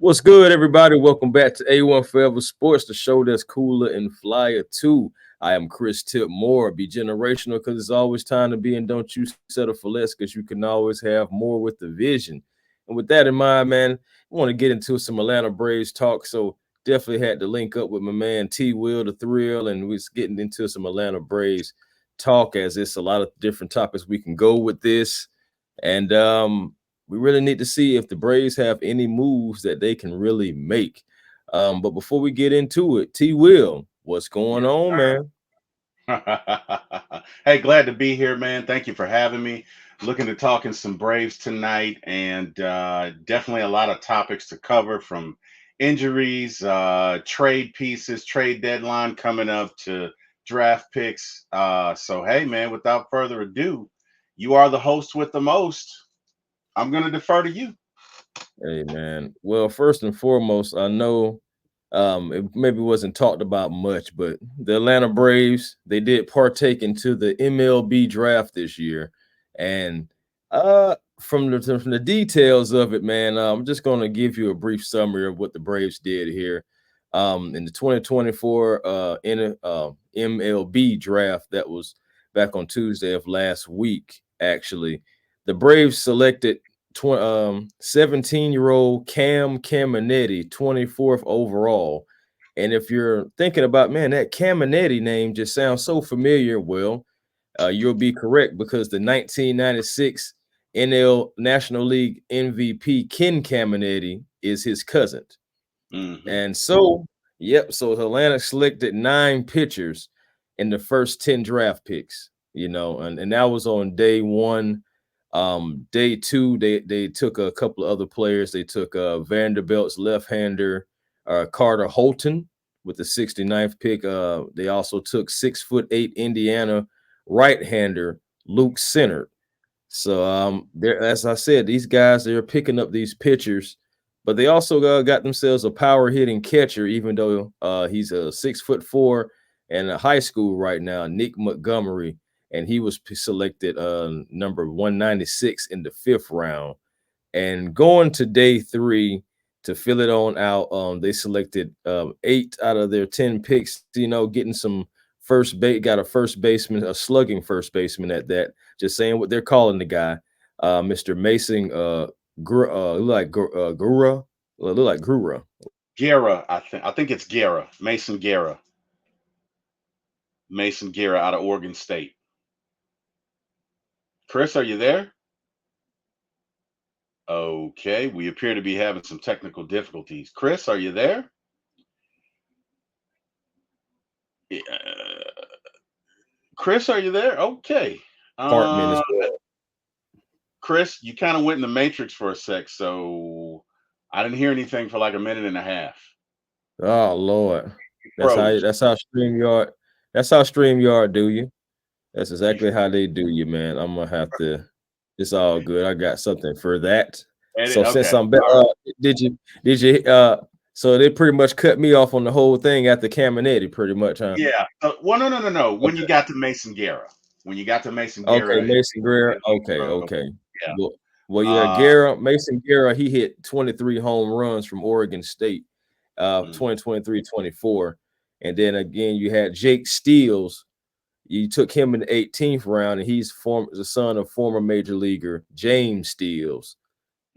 What's good, everybody? Welcome back to A1 Forever Sports, the show that's cooler and flyer too. I am Chris Tip Moore. Be generational because it's always time to be, and don't you settle for less because you can always have more with the vision. And with that in mind, man, I want to get into some Atlanta Braves talk. So definitely had to link up with my man T Will the Thrill, and we're getting into some Atlanta Braves talk as it's a lot of different topics we can go with this. And we really need to see if the Braves have any moves that they can really make. But before we get into it, T Will, what's going Yes, on, man? sir. Hey, glad to be here, man. Thank you for having me. Looking to talking some Braves tonight, and definitely a lot of topics to cover from injuries, trade pieces, trade deadline coming up to draft picks. So, hey, man, without further ado, you are the host with the most. I'm going to defer to you. Hey, man. Well, first and foremost, I know it maybe wasn't talked about much, but the Atlanta Braves, they did partake into the MLB draft this year. And from the details of it, man, I'm just going to give you a brief summary of what the Braves did here. In the 2024 MLB draft that was back on Tuesday of last week, actually, the Braves selected 17-year-old Cam Caminetti, 24th overall. And if you're thinking about, man, that Caminetti name just sounds so familiar, well, you'll be correct because the 1996 NL National League MVP Ken Caminetti is his cousin. Hmm. And so, yep, so Atlanta selected 9 pitchers in the first 10 draft picks, and that was on day one. Day two, they took a couple of other players. They took Vanderbilt's left-hander, Carter Holton with the 69th pick. They also took 6'8" Indiana right-hander Luke Center. So there, as I said, these guys they're picking up these pitchers, but they also got themselves a power hitting catcher, even though he's a 6'4" and a high school right now, Nick Montgomery, and he was selected number 196 in the fifth round. And going to day three to fill it on out, they selected 8 out of their 10 picks. Getting some first base, got a first baseman, a slugging first baseman at that. Just saying what they're calling the guy, Mr. Mason Gura, look like Gura. Guerra, I think it's Guerra, Mason Guerra. Mason Guerra out of Oregon State. Chris, are you there? Okay, we appear to be having some technical difficulties. Chris, are you there? Chris, are you there? Okay. Hartman as Uh, well. Chris, you kind of went in the matrix for a sec, so I didn't hear anything for like a minute and a half. Oh Lord, that's how Froze. that's how Streamyard that's how Streamyard do you. That's You, exactly how they do you, man. I'm gonna have to. It's all good. I got something for that. So since okay. I'm back, All right. did you so they pretty much cut me off on the whole thing after Caminetti, pretty much, huh? Yeah. Well, no, no, no, no. When you Okay, got to Mason Guerra, when you got to Mason okay, Guerra, Mason Guerra. it Okay, was, okay. yeah. Well, yeah, Uh, Mason Guerra, he hit 23 home runs from Oregon State, mm, 2023-24. And then again, you had Jake Steels. You took him in the 18th round, and he's the son of former major leaguer James Steels.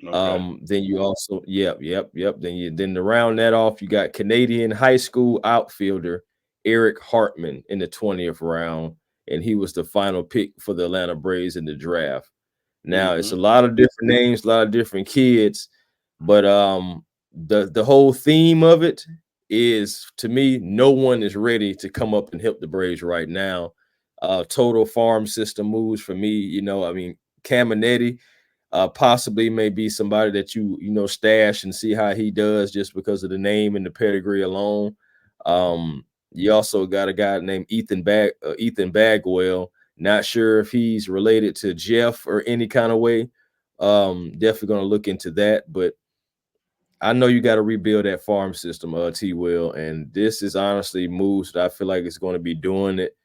okay. Then you also, yep. Then to round that off, you got Canadian high school outfielder Eric Hartman in the 20th round, and he was the final pick for the Atlanta Braves in the draft. Now it's Hmm. a lot of different names, a lot of different kids, but the whole theme of it is to me, no one is ready to come up and help the Braves right now. Total farm system moves for me, I mean, Caminetti possibly may be somebody that stash and see how he does just because of the name and the pedigree alone. You also got a guy named Ethan Bagwell. Not sure if he's related to Jeff or any kind of way. Definitely gonna look into that, but I know you got to rebuild that farm system, T Will, and this is honestly moves that I feel like it's going to be doing it.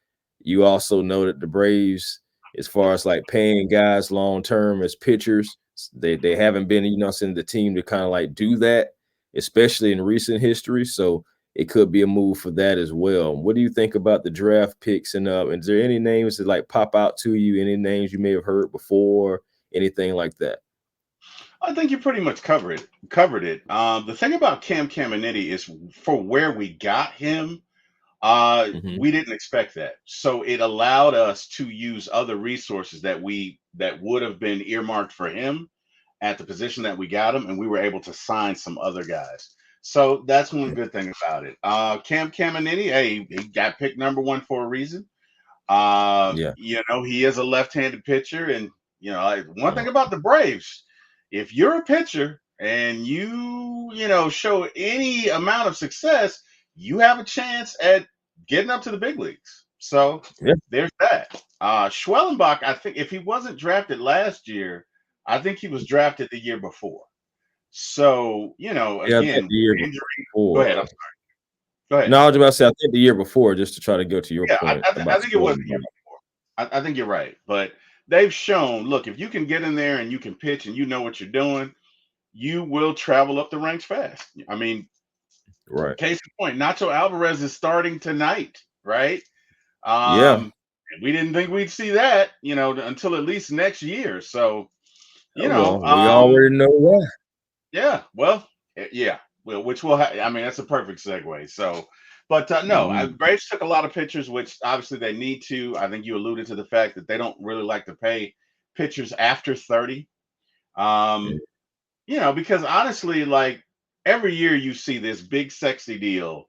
You also know that the Braves, as far as like paying guys long term as pitchers, they haven't been, sending the team to kind of like do that. especially in recent history. So it could be a move for that as well. What do you think about the draft picks? And is there any names that like pop out to you? Any names you may have heard before? Anything like that? I think you pretty much covered it. The thing about Cam Caminiti is for where we got him, Hmm. we didn't expect that. So it allowed us to use other resources that would have been earmarked for him at the position that we got him, and we were able to sign some other guys. So that's one good thing about it. Cam Caminiti, hey, he got picked number one for a reason. Yeah. He is a left-handed pitcher, and one Uh, thing about the Braves, if you're a pitcher and show any amount of success, you have a chance at getting up to the big leagues. So yeah. there's that. Schwellenbach, I think if he wasn't drafted last year, I think he was drafted the year before. So Yeah. I think again, the year injury. Go before. ahead. I'm sorry. Go ahead. No, I was about to say I think the year before, just to try to go to your Yeah, point I about think it was Sweden. the year before. I think you're right, but they've shown. Look, if you can get in there and you can pitch and you know what you're doing, you will travel up the ranks fast. I mean, Right. case in point, Nacho Alvarez is starting tonight, right? Yeah. And we didn't think we'd see that, until at least next year. So, you know, Well, we um, already know why. yeah, well, yeah, well, which will, I mean, that's a perfect segue. So, but no, Mm, Braves took a lot of pitchers, which obviously they need to. I think you alluded to the fact that they don't really like to pay pitchers after 30. mm, Um, because honestly, like every year you see this big sexy deal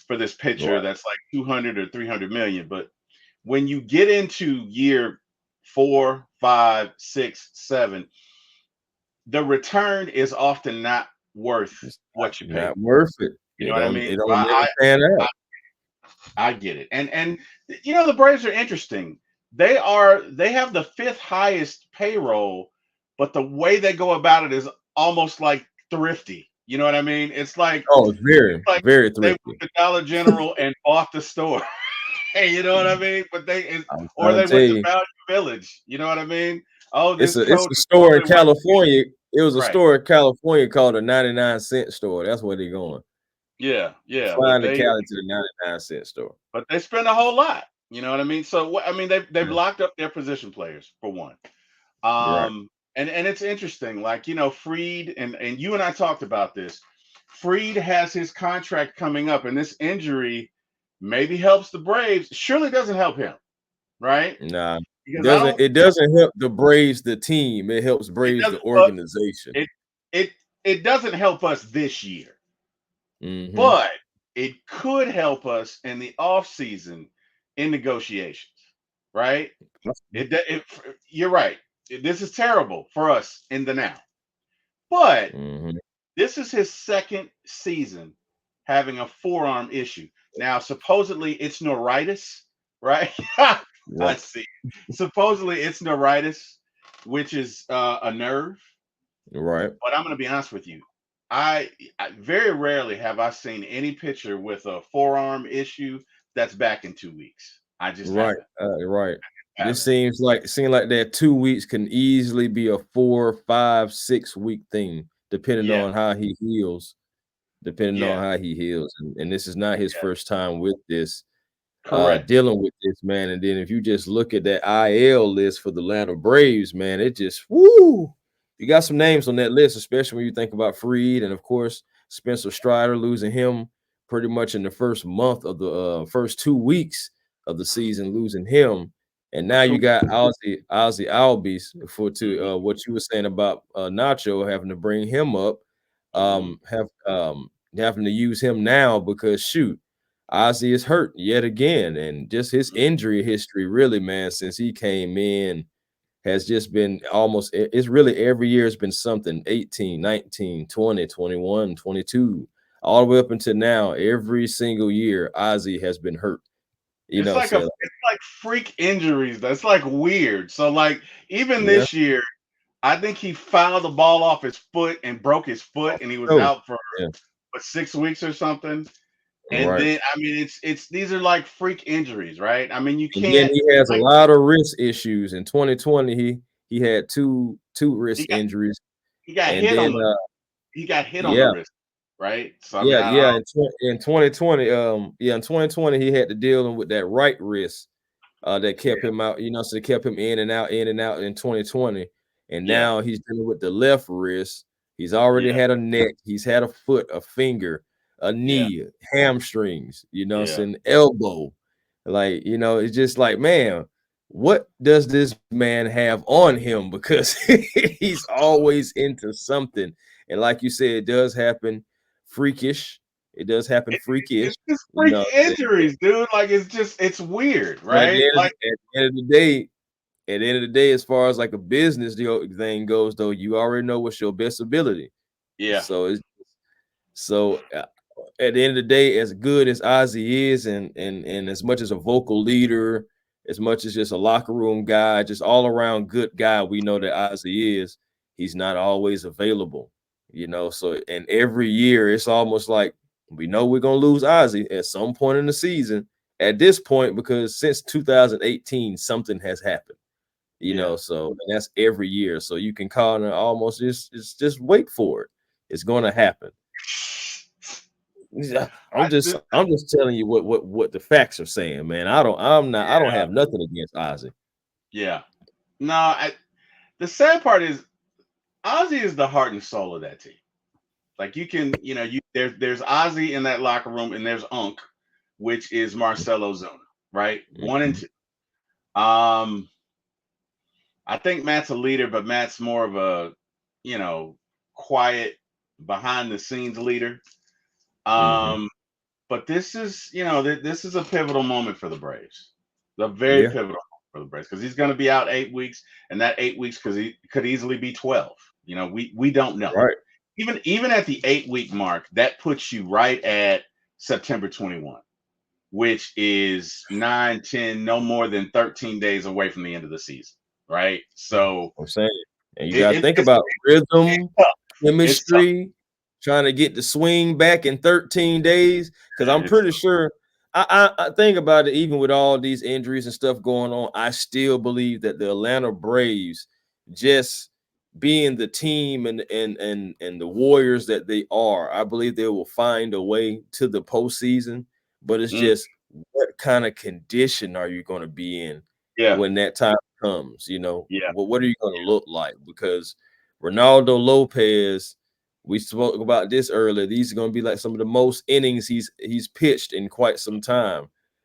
for this pitcher right. that's like 200 or 300 million. But when you get into year 4, 5, 6, 7, the return is often not worth It's what you pay. not worth it. You know It what I don't mean? it So don't never pan I, out. I get it. And the Braves are interesting. They have the fifth highest payroll, but the way they go about it is almost like thrifty. You know what I mean? Oh, it's It's very, like very they went thrifty. to Dollar General and bought the store. Hey, you know what I Mm. mean? I'm Or trying they to tell went to you, Value Village. You know what I mean? Oh, it's this a coat is store in totally worth California. It was a right. store in California called a 99-cent store. That's where they're going. Yeah, yeah. Flying to Cali to the 99-cent store. But they spend a whole lot. You know what I mean? So I mean they've Yeah. locked up their position players for one. Right. And it's interesting, like Freed and you and I talked about this. Freed has his contract coming up, and this injury maybe helps the Braves. Surely doesn't help him, right? Nah. Because I don't. It doesn't help the Braves, the team. It helps It Braves, the doesn't. Well, organization. it it it doesn't help us this year, Hmm. but it could help us in the off season in negotiations, right? It you're right. This is terrible for us in the now, but Hmm. this is his second season having a forearm issue. Now, supposedly it's neuritis, right? I Right. see. Supposedly it's neuritis, which is a nerve. Right. But I'm going to be honest with you. I very rarely have I seen any pitcher with a forearm issue that's back in 2 weeks. I just Right, haven't. right. This Haven't. seems like that 2 weeks can easily be a 4, 5, 6 week thing, depending Yeah. on how he heals. Depending Yeah. on how he heals, and this is not his Yeah. first time with this, Correct. dealing with this, man. And then if you just look at that IL list for the Atlanta Braves, man, it just woo. You got some names on that list, especially when you think about Freed and of course Spencer Strider, losing him pretty much in the first month of the first 2 weeks of the season, losing him. And now you Who? got Ozzy Albies for to Mhm, what you were saying about Nacho having to bring him up, mhm. having to use him now because shoot, Ozzy is hurt yet again, and just his injury history, really, man, since he came in has just been almost it's really every year has been something 18, 19, 20, 21, 22, all the way up until now. Every single year, Ozzy has been hurt, It's like so it's like freak injuries. That's like weird. So like even yeah, this year, I think he fouled the ball off his foot and broke his foot, oh, and he was sure. out for Yeah, 6 weeks or something. And right. then I mean, it's these are like freak injuries, right? I mean, you And then can't he has a like lot of wrist issues. In 2020, he had two he wrist got injuries, he got and hit then on the he got hit on the yeah, wrist. right? So I mean, Yeah, I yeah. don't. In 2020, in 2020, he had to deal with that right wrist that kept Yeah, him out. So they kept him in and out in 2020, and yeah, now he's dealing with the left wrist. He's already yeah, had a neck. He's had a foot, a finger, a yeah, knee, hamstrings. yeah. saying elbow. Like it's just like, man, what does this man have on him? Because he's always into something, and like you said, it does happen freakish. It does happen freakish. It's just You freak know, injuries, dude. Like it's weird, but right? Like, at the end of the day, as far as like a business deal thing goes, though, you already know what's your best ability. yeah, So at the end of the day, as good as Ozzy is, and as much as a vocal leader, as much as just a locker room guy, just all around good guy, we know that Ozzy is. He's not always available. So and every year it's almost like we know we're gonna lose Ozzy at some point in the season. At this point, because since 2018, something has happened. yeah. So and that's every year. So you can call it almost just wait for it. It's gonna happen. Yeah, I, I'm just telling you what the facts are saying, man. I don't yeah, have nothing against Ozzy. yeah. No, the sad part is Ozzy is the heart and soul of that team. Like you can, there's Ozzy in that locker room, and there's Unk, which is Marcelo Zuna, right? One and Mhm. two. I think Matt's a leader, but Matt's more of a, you know, quiet behind the scenes leader. Mhm. Um, but this is, this is a pivotal moment for the Braves. The very Yeah. pivotal moment for the Braves because he's going to be out 8 weeks, and that 8 weeks could easily be 12. We don't know. Right. Even at the 8 week mark, that puts you right at September 21, which is 9, 10, no more than 13 days away from the end of the season, right? So I'm saying, and you it, got to it, think it's about it's rhythm, tough. It's tough. chemistry, trying to get the swing back in 13 days. Because I'm It's pretty sure. I think about it. Even with all these injuries and stuff going on, I still believe that the Atlanta Braves, just being the team and the Warriors that they are, I believe they will find a way to the postseason. But it's mm, just, what kind of condition are you going to be in yeah, when that time comes? yeah, What are you going to look like? Because Ronaldo Lopez, we spoke about this earlier. These are going to be like some of the most innings he's pitched in quite some time.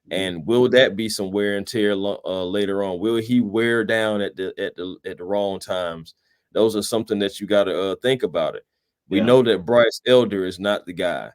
mm, And will that be some wear and tear later on? Will he wear down at the wrong times? Those are something that you got to think about it. We yeah. know that Bryce Elder is not the guy.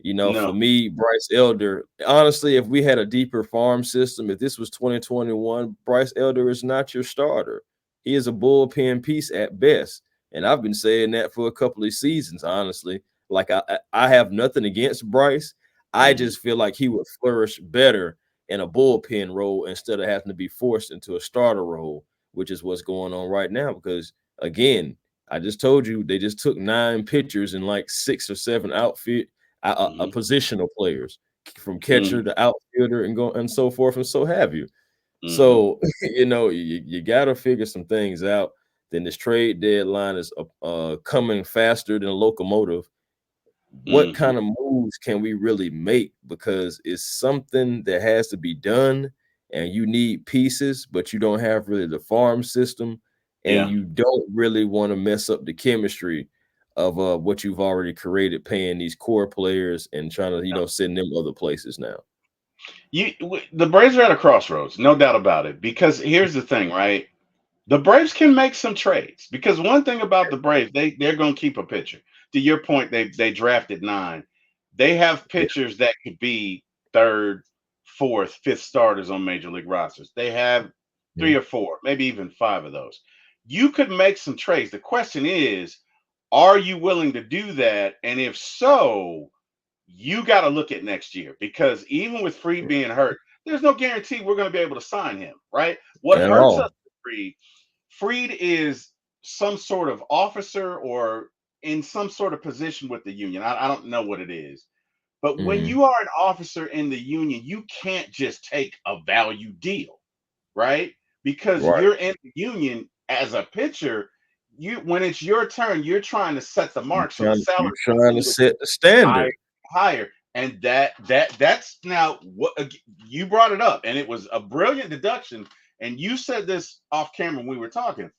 For No, me, Bryce Elder, honestly, if we had a deeper farm system, if this was 2021, Bryce Elder is not your starter. He is a bullpen piece at best. And I've been saying that for a couple of seasons, honestly. Like I have nothing against Bryce. I hmm, just feel like he would flourish better in a bullpen role instead of having to be forced into a starter role, which is what's going on right now. Because again, I just told you they just took 9 pitchers and like 6 or 7 outfit hmm, positional players from hmm, catcher to outfielder and go and so forth and so have you. hmm, So you got to figure some things out. Then this trade deadline is coming faster than a locomotive. What hmm, kind of moves can we really make? Because it's something that has to be done, and you need pieces, but you don't have really the farm system, and yeah. you don't really want to mess up the chemistry of what you've already created, paying these core players and trying to send them other places now. The Braves are at a crossroads, no doubt about it. Because here's the thing, right? The Braves can make some trades because one thing about the Braves, they're going to keep a pitcher. To your point, they drafted 9. They have Yeah. pitchers that could be third, fourth, fifth starters on major league rosters. They have 3 Mhm. or 4, maybe even 5 of those. You could make some trades. The question is, are you willing to do that? And if so, you got to look at next year because even with Freed being hurt, there's no guarantee we're going to be able to sign him, right? What At hurts us all. with Freed is some sort of officer or in some sort of position with the union. I don't know what it is. But when Mhm. you are an officer in the union, you can't just take a value deal, right? Because Right. you're in the union as a pitcher, when it's your turn, you're trying to set the mark so the salary You're trying to set the higher, standard. higher. And that's now what you brought it up, and it was a brilliant deduction. And you said this off camera when we were talking.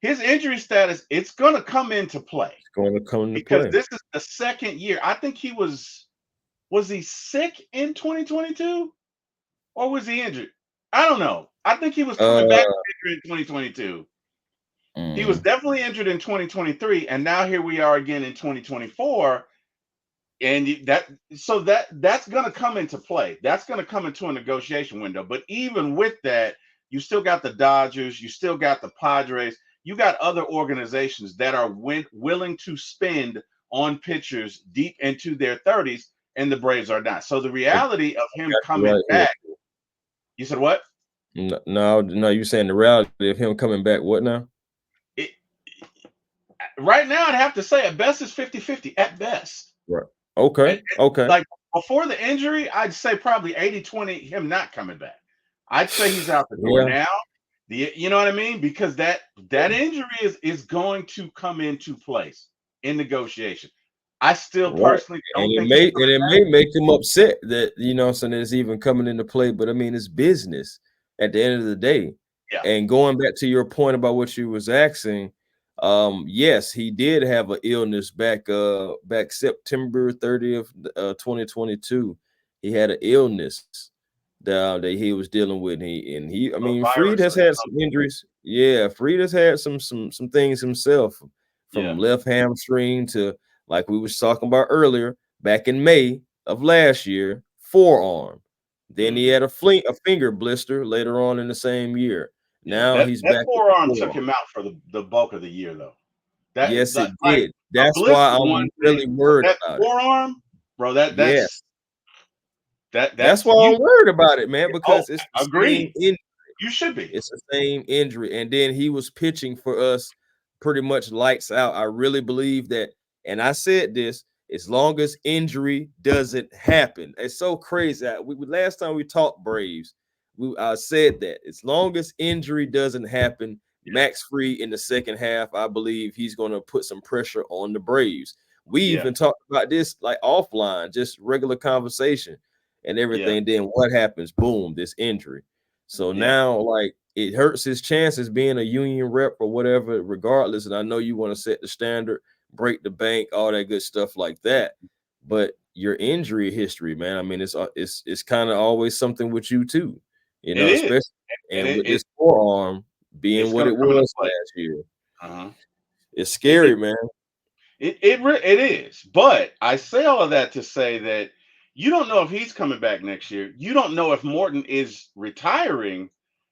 His injury status, it's going to come into play It's going to come into because play. this is the second year. I think he was he sick in 2022 or was he injured? I don't know. I think he was coming back in 2022. He was definitely injured in 2023, and now here we are again in 2024. And that's going to come into play. That's going to come into a negotiation window. But even with that, you still got the Dodgers, you still got the Padres, you got other organizations that are willing to spend on pitchers deep into their 30s, and the Braves are not. So the reality of him coming right back, you said what? No, you're saying the reality of him coming back. What now? It, right now, I'd have to say at best it's 50-50 at best. Right. Okay. Okay. Like before the injury, I'd say probably 80-20 him not coming back. I'd say he's out the door now. You know what I mean? Because that injury is going to come into place in negotiation. I still personally don't think it may make him upset that so it's even coming into play. But I mean, it's business at the end of the day. Yeah. And going back to your point about what you was asking, yes, he did have an illness back September 30th, 2022. He had an illness that he was dealing with. Fried has had some injuries. Yeah, Fried has had some things himself, from left hamstring to, like we was talking about earlier, back in May of last year, forearm. Then he had a finger blister later on in the same year. Now he's back. Forearm took him out for the bulk of the year, though. Yes, it did. That's why I'm really worried about forearm, bro. That's why I'm worried about it, man. Because it's the agreed. Same injury. You should be. It's the same injury, and then he was pitching for us pretty much lights out. I really believe that, and I said this: as long as injury doesn't happen, it's so crazy. Last time we talked Braves, I said that as long as injury doesn't happen, Max Fried in the second half, I believe he's going to put some pressure on the Braves. We even talked about this like offline, just regular conversation and everything. Then what happens? Boom, this injury. So now, like, it hurts his chances being a union rep or whatever, regardless. And I know you want to set the standard, break the bank, all that good stuff like that. But your injury history, man, I mean, it's kind of always something with you too, especially with this forearm being what it was last year. It's scary, man. It is. But I say all of that to say that you don't know if he's coming back next year. You don't know if Morton is retiring.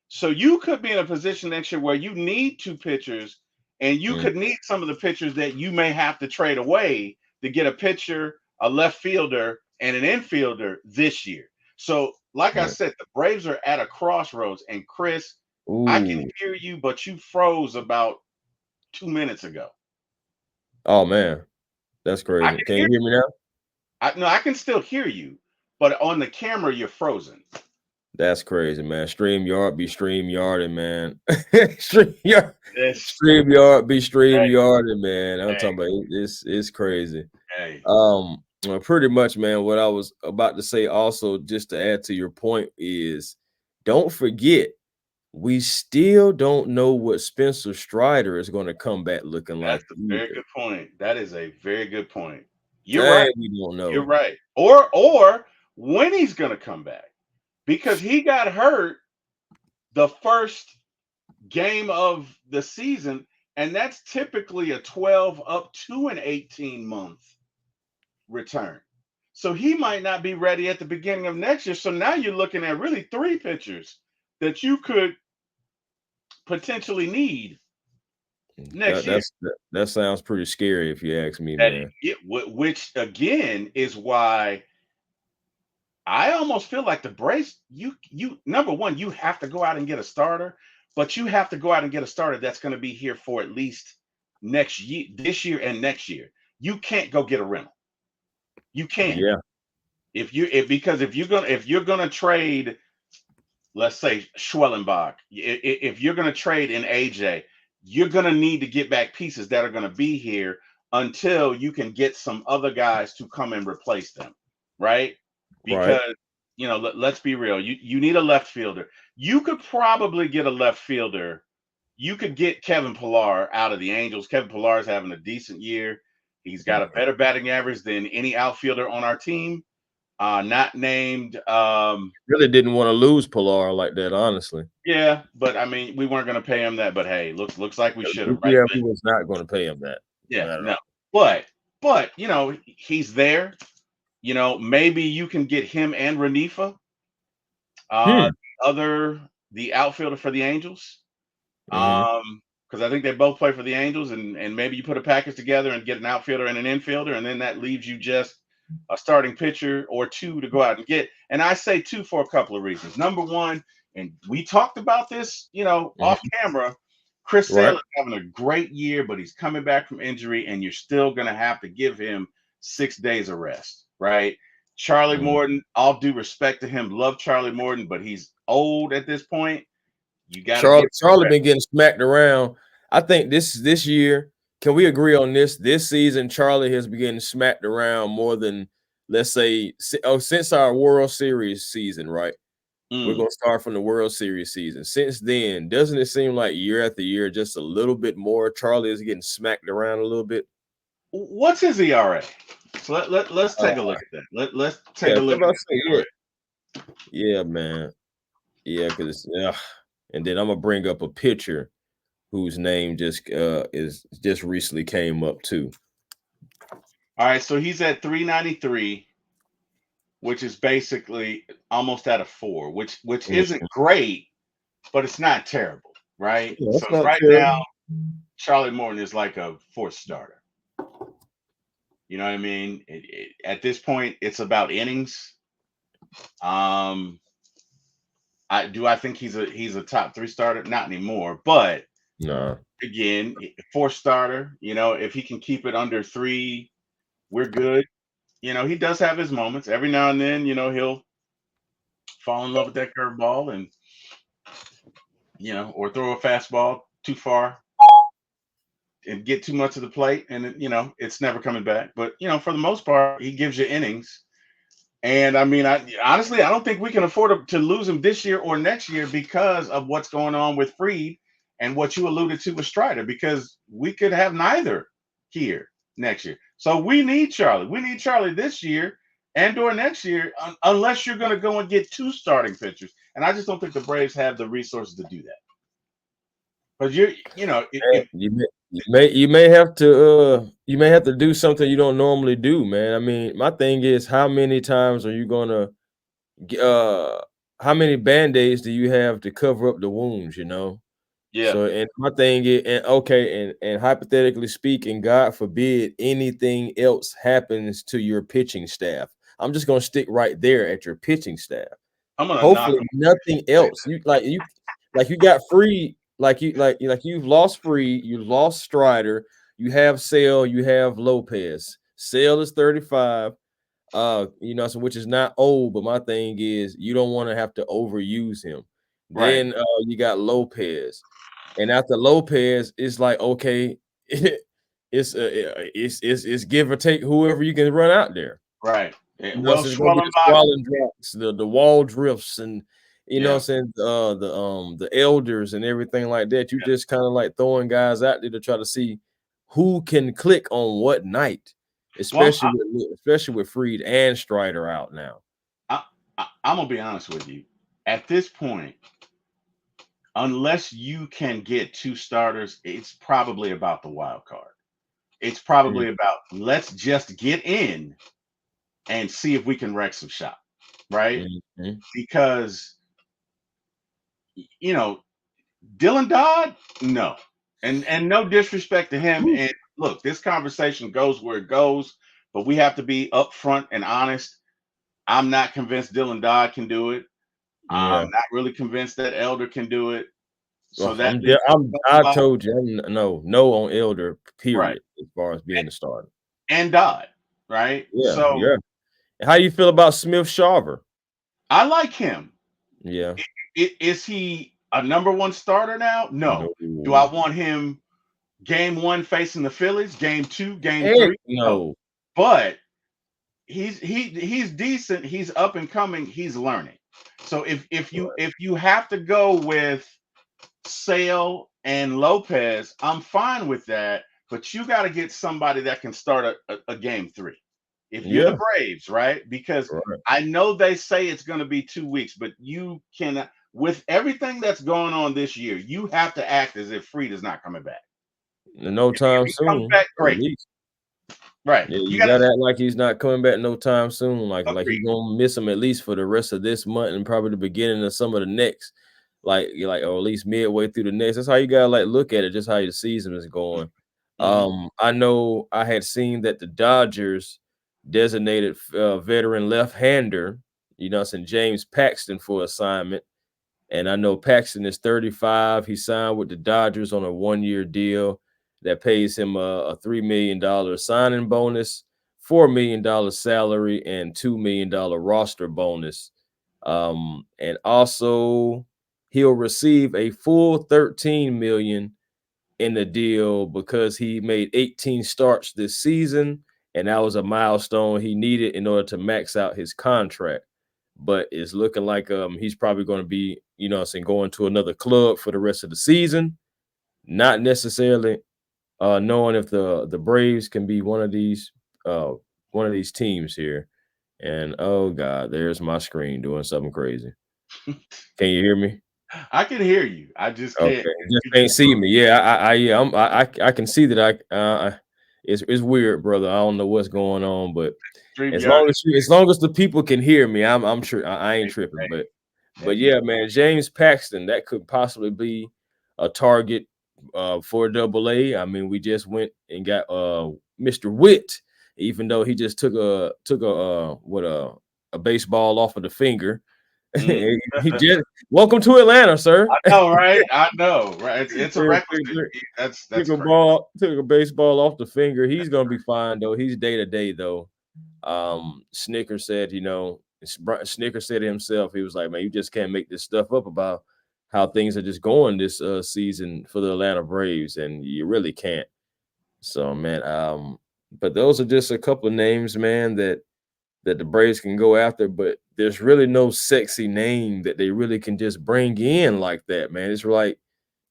So you could be in a position next year where you need two pitchers, and you could need some of the pitchers that you may have to trade away to get a pitcher, a left fielder, and an infielder this year. So, like I said, the Braves are at a crossroads. And Chris, I can hear you, but you froze about 2 minutes ago. Oh man, that's crazy. Can you hear me now? I can still hear you, but on the camera you're frozen. That's crazy, man. StreamYard be StreamYarding, man. StreamYard be StreamYarding, man. I'm talking about it's crazy. Pretty much, man. What I was about to say also, just to add to your point, is don't forget, we still don't know what Spencer Strider is going to come back looking like. That's a very good point. That is a very good point. You're right. We don't know. You're right. Or when he's going to come back, because he got hurt the first game of the season, and that's typically a 12 up to an 18-month return. So he might not be ready at the beginning of next year. So now you're looking at really 3 pitchers that you could potentially need next year. That sounds pretty scary if you ask me, man. Which again is why I almost feel like the Braves, you number one, you have to go out and get a starter, but you have to go out and get a starter that's going to be here for at least next year, this year and next year. You can't go get a rental. You can't. Yeah. Because if you're gonna trade, let's say Schwellenbach, if you're gonna trade in AJ, you're going to need to get back pieces that are going to be here until you can get some other guys to come and replace them, right? Right. Because let's be real. You need a left fielder. You could probably get a left fielder. You could get Kevin Pillar out of the Angels. Kevin Pillar is having a decent year. He's got a better batting average than any outfielder on our team. Not named. Really didn't want to lose Pilar like that, honestly. Yeah, but I mean, we weren't going to pay him that. But hey, looks like we should have, right? Yeah, we was not going to pay him that. Yeah, no. But he's there. Maybe you can get him and Renifa, the outfielder for the Angels. Because I think they both play for the Angels, and maybe you put a package together and get an outfielder and an infielder, and then that leaves you just a starting pitcher or two to go out and get. And I say two for a couple of reasons. Number one, and we talked about this, off camera. Chris Sale is having a great year, but he's coming back from injury, and you're still going to have to give him 6 days of rest, right? Charlie Morton, all due respect to him, love Charlie Morton, but he's old at this point. You got Charlie been getting smacked around. I think this year, can we agree on this? This season, Charlie has been getting smacked around more than, let's say, since our World Series season, right? We're going to start from the World Series season. Since then, doesn't it seem like year after year, just a little bit more, Charlie is getting smacked around a little bit? What's his ERA? So let's take a look at that. Let's take a look at it. Yeah, man. Yeah, because and then I'm gonna bring up a pitcher whose name just recently came up too. All right, so he's at 393, which is basically almost at a 4, which isn't great, but it's not terrible, right? Yeah, so right now, Charlie Morton is like a 4th starter. You know what I mean? At this point, it's about innings. I think he's a top 3 starter? Not anymore, but again, 4th starter. If he can keep it under 3, we're good. He does have his moments. Every now and then, he'll fall in love with that curveball and or throw a fastball too far and get too much of the plate, and it's never coming back. But for the most part, he gives you innings. And I mean, honestly, I don't think we can afford to lose him this year or next year because of what's going on with Fried and what you alluded to with Strider, because we could have neither here next year. So we need Charlie. We need Charlie this year and or next year, unless you're going to go and get 2 starting pitchers. And I just don't think the Braves have the resources to do that. But you may have to do something you don't normally do, man. I mean, my thing is, how many times are you gonna how many band-aids do you have to cover up the wounds, Yeah. So, and my thing is, and hypothetically speaking, God forbid anything else happens to your pitching staff. I'm just gonna stick right there at your pitching staff. Hopefully nothing else. You got Fried. You've lost Fried, you lost Strider, you have Sale, you have Lopez. Sale is 35, so which is not old, but my thing is you don't want to have to overuse him. Right. Then you got Lopez, and after Lopez, it's like, okay, it's give or take whoever you can run out there. Right. The wall drifts and the elders and everything like that. You just kind of like throwing guys out there to try to see who can click on what night, especially with Fried and Strider out now. I'm gonna be honest with you. At this point, unless you can get 2 starters, it's probably about the wild card. It's probably about, let's just get in and see if we can wreck some shop, right? Because Dylan Dodd, no. And no disrespect to him. And look, this conversation goes where it goes, but we have to be upfront and honest. I'm not convinced Dylan Dodd can do it. I'm not really convinced that Elder can do it. So I told you, no on Elder, period, right, as far as being the starter. And Dodd, right? Yeah. How do you feel about Smith Shawver? I like him. Yeah. Is he a number 1 starter now? No. Do I want him game 1 facing the Phillies, game 2, game Heck 3? No. no. But he's decent. He's up and coming. He's learning. So if you have to go with Sale and Lopez, I'm fine with that. But you got to get somebody that can start a game 3. If you're the Yeah. Braves, right? Because Right. I know they say it's going to be 2 weeks, but you can, with everything that's going on this year, you have to act as if Fried is not coming back. No If time he comes soon. back, At great. least. Right. Yeah, You you got gotta to act like he's not coming back no time soon. Like agree. he's gonna miss him at least for the rest of this month and probably the beginning of some of the next. Like you're like, or at least midway through the next. That's how you gotta like look at it, just how your season is going. Mhm. I know I had seen that the Dodgers designated veteran left-hander, James Paxton for assignment. And I know Paxton is 35. He signed with the Dodgers on a 1-year deal that pays him a $3 million signing bonus, $4 million salary, and $2 million roster bonus. And also he'll receive a full 13 million in the deal because he made 18 starts this season, and that was a milestone he needed in order to max out his contract. But it's looking like he's probably going to be, going to another club for the rest of the season. Not necessarily knowing if the Braves can be one of these teams here. And oh god, there's my screen doing something crazy. Can you hear me? I can hear you. I just Okay, can't. just You can't just see me. Yeah, I can see that it's weird, brother. I don't know what's going on, but StreamYard is as long as the people can hear me, I'm sure I ain't tripping. great. But yeah, man, James Paxton, that could possibly be a target for AA. I mean, we just went and got Mr. Witt, even though he just took a baseball off of the finger. Mm. He just welcome to Atlanta, sir. I know, right? I know, right? It's a requisite. That's crazy. Took a baseball off the finger. He's gonna be fine though. He's day to day though. Snicker said, Snicker said himself, he was like, man, you just can't make this stuff up about how things are just going this season for the Atlanta Braves, and you really can't. So, man, but those are just a couple of names, man, that the Braves can go after, but there's really no sexy name that they really can just bring in like that, man. It's like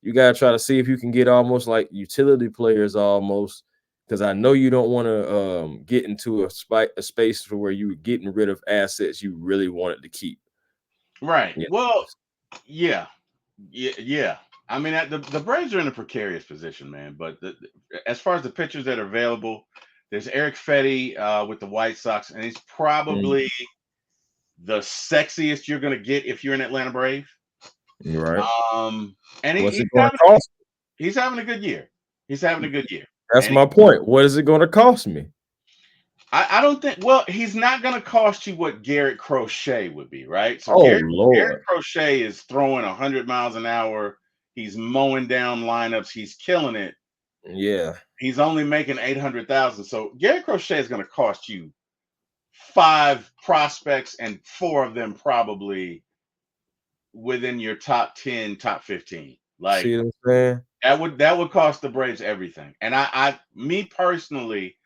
you gotta try to see if you can get almost like utility players almost, because I know you don't want to get into a space where you're getting rid of assets you really wanted to keep. Right. Yeah. Well, yeah, yeah. I mean, the Braves are in a precarious position, man. But as far as the pitchers that are available, there's Eric Fetty with the White Sox, and he's Mm, probably the sexiest you're going to get if you're an Atlanta Brave. you're right. And What's it going to cost? he's having a good year. He's having a good year. That's And my point. What is it going to cost me? I don't think. Well, he's not going to cost you what Garrett Crochet would be, right? So Oh Garrett Lord. Crochet is throwing 100 miles an hour. He's mowing down lineups. He's killing it. Yeah. He's only making 800,000. So Garrett Crochet is going to cost you 5 prospects, and 4 of them probably within your top 10, top 15. Like See what I'm saying? that would cost the Braves everything. And me personally,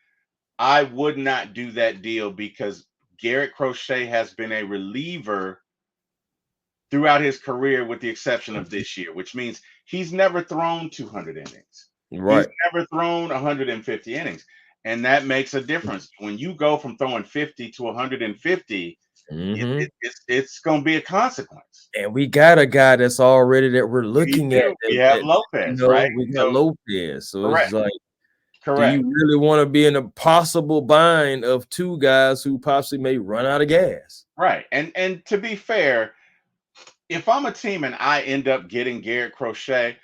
I would not do that deal because Garrett Crochet has been a reliever throughout his career, with the exception of this year, which means he's never thrown 200 innings. He's Right. never thrown 150 innings. And that makes a difference. When you go from throwing 50 to 150, Mm-hmm. it's going to be a consequence. And we got a guy that's already that we're We looking at do. We that, have that Lopez, right? we got So, Lopez. So it's correct, like, do you correct. really want to be in a possible bind of 2 guys who possibly may run out of gas? Right. And to be fair, if I'm a team and I end up getting Garrett Crochet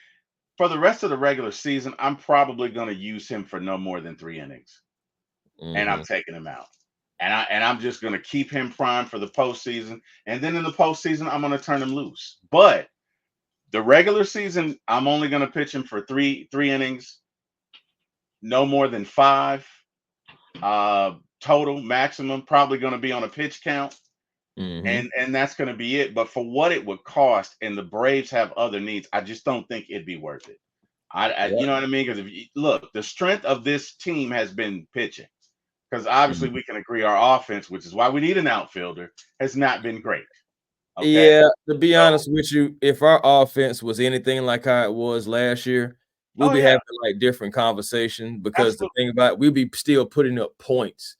for the rest of the regular season, I'm probably going to use him for no more than 3 innings, and I'm Mm-hmm. taking him out. And I'm just going to keep him primed for the postseason. And then in the postseason, I'm going to turn him loose. But the regular season, I'm only going to pitch him for three innings, no more than 5 total maximum. Probably going to be on a pitch count. Mm-hmm. And that's going to be it. But for what it would cost, and the Braves have other needs, I just don't think it'd be worth it. You Yeah. know what I mean? Because if you look, the strength of this team has been pitching. Because obviously Mhm. we can agree our offense, which is why we need an outfielder, has not been great. Okay. Yeah, to be So, honest with you, if our offense was anything like how it was last year, we'll oh be yeah, having like different conversation because the absolutely. thing about it, we'll be still putting up points.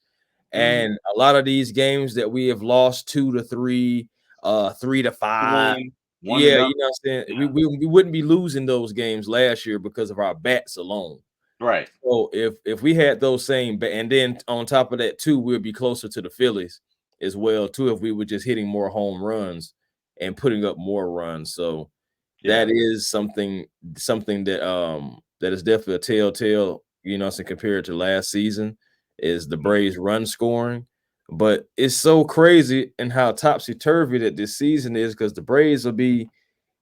Mhm. And a lot of these games that we have lost 2-3, 3-5. 1 to Yeah, nothing. you know what I'm saying? Yeah. We wouldn't be losing those games last year because of our bats alone. Right. So if we had those same and then on top of that too, we'll be closer to the Phillies as well too if we were just hitting more home runs and putting up more runs. So Yeah. that is something that is definitely a telltale, you know, so compared to last season is the Mhm. Braves run scoring. But it's so crazy and how topsy-turvy that this season is because the Braves will be,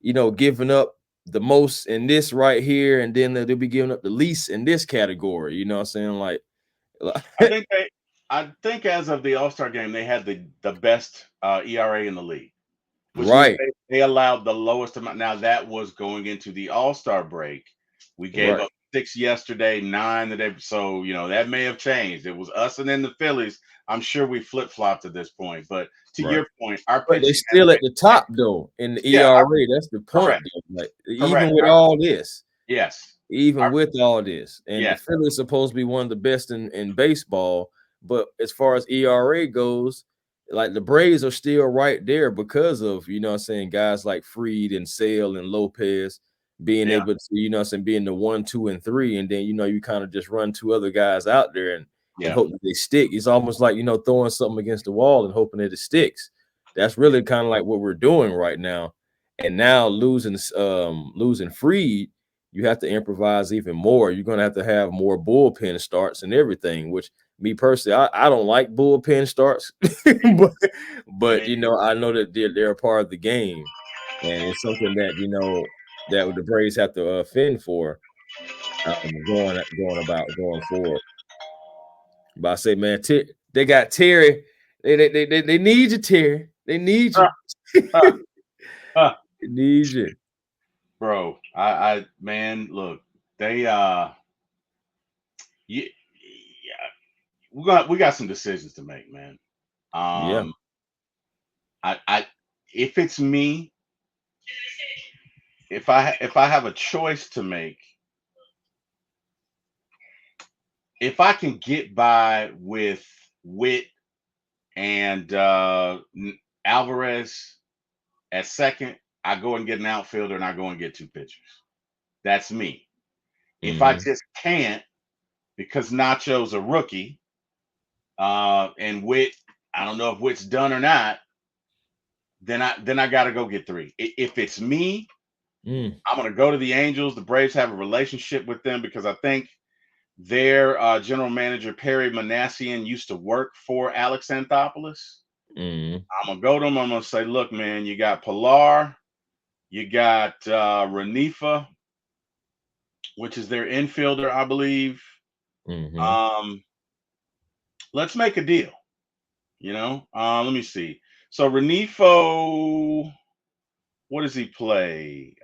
you know, giving up the most in this right here, and then they'll be giving up the least in this category. You know what I'm saying? Like, I think they. I think as of the All Star game, they had the best ERA in the league, which means right, they allowed the lowest amount. Now that was going into the All Star break. We gave right, up 6 yesterday, 9 the day. So that may have changed. It was us and then the Phillies. I'm sure we flip flopped at this point. But to right. your point, our But they pitching has still at been the top though in the yeah, ERA. That's the point, correct, though. Like even correct. with all this, Yes, even our with all this, and the yes, Phillies supposed to be one of the best in baseball. But as far as ERA goes, like the Braves are still right there because of, you know what I'm saying, guys like Freed and Sale and Lopez being yeah, able to, you know what I'm saying, being the 1, 2, and 3. And then, you know, you kind of just run two other guys out there and yeah. hope that they stick. It's almost like, you know, throwing something against the wall and hoping that it sticks. That's really kind of like what we're doing right now. And now losing Freed, you have to improvise even more. You're going to have more bullpen starts and everything, which me personally, I don't like bullpen starts, but, Me, you know, I know that they're a part of the game, and it's something that, you know, that the Braves have to fend for going forward. But I say, man, they got Terry. They need you, Terry. They need huh, you. huh, huh. They need you. Bro, man, look, they yeah, yeah, we got some decisions to make, man. Yeah. Um, I if it's me, if I have a choice to make, if I can get by with Witt and Alvarez at second, I go and get an outfielder and I go and get two pitchers. That's me. If I Hmm. just can't because Nacho's a rookie, and Witt, I don't know if Witt's done or not, then I got to go get three. If it's me, Mm, I'm gonna go to the Angels. The Braves have a relationship with them because I think their general manager Perry Manassian used to work for Alex Anthopoulos. mm, I'm gonna go to him. I'm gonna say, look, man, you got Pilar, you got Renifa, which is their infielder, I believe. hmm. Um, let's make a deal. Let me see. So Renifo, what does he play?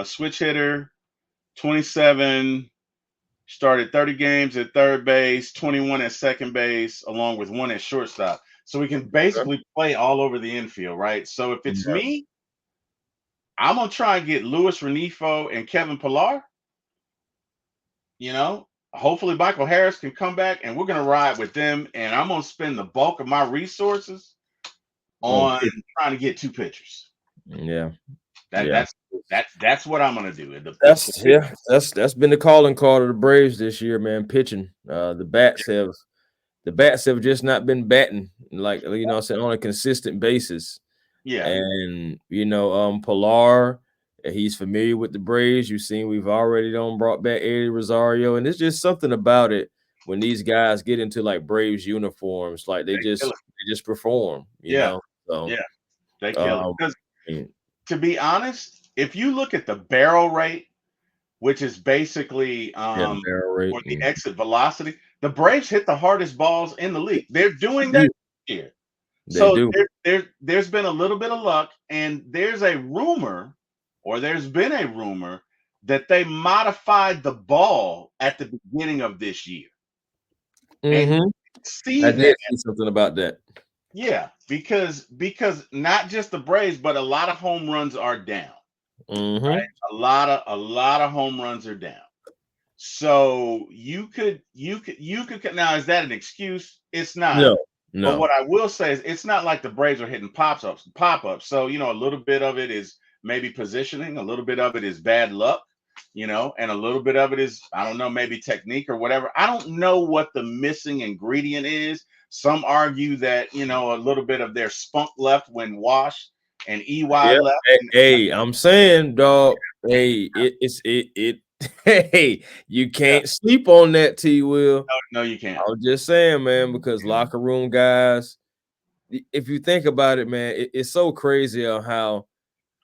Switch hitter, 27, started 30 games at third base, 21 at second base, along with one at shortstop. So we can Okay. basically play all over the infield, right? So if it's Yeah. me, I'm gonna try and get Luis Renifo and Kevin Pillar. Hopefully Michael Harris can come back, and we're gonna ride with them. And I'm gonna spend the bulk of my resources On on pitch. trying to get two pitchers. Yeah. That Yeah. that's what I'm gonna do. The That's yeah, that's been the calling card of the Braves this year, man. Pitching. The bats have just not been batting like, you know what I'm saying, on a consistent basis. yeah, And you know, Pilar, he's familiar with the Braves. You've seen we've already done brought back Eddie Rosario, and it's just something about it when these guys get into like Braves uniforms, like they they kill just it. they just perform, you Yeah, know. So yeah, they kill it. um Because I mean, to be honest, if you look at the barrel rate, which is basically yeah, the barrel rate or the and exit velocity, the Braves hit the hardest balls in the league. They're doing they that do. here. They So do. there's been a little bit of luck, and there's been a rumor that they modified the ball at the beginning of this year. And you Mm-hmm. see I that, did see something about that. yeah, because not just the Braves, but a lot of home runs are down. Mm-hmm. A lot of home runs are down. So you could now, is that an excuse? It's not. No, But no. what I will say is it's not like the Braves are hitting pop ups. So, a little bit of it is maybe positioning, a little bit of it is bad luck, and a little bit of it is, I don't know, maybe technique or whatever. I don't know what the missing ingredient is. Some argue that, a little bit of their spunk left when Wash and EY Yeah. left. Hey, I'm saying, dog. Hey, it. Hey, you Yeah, can't sleep on that, T. Will. no, you can't. I'm just saying, man, because locker room guys. If you think about it, man, it's so crazy on how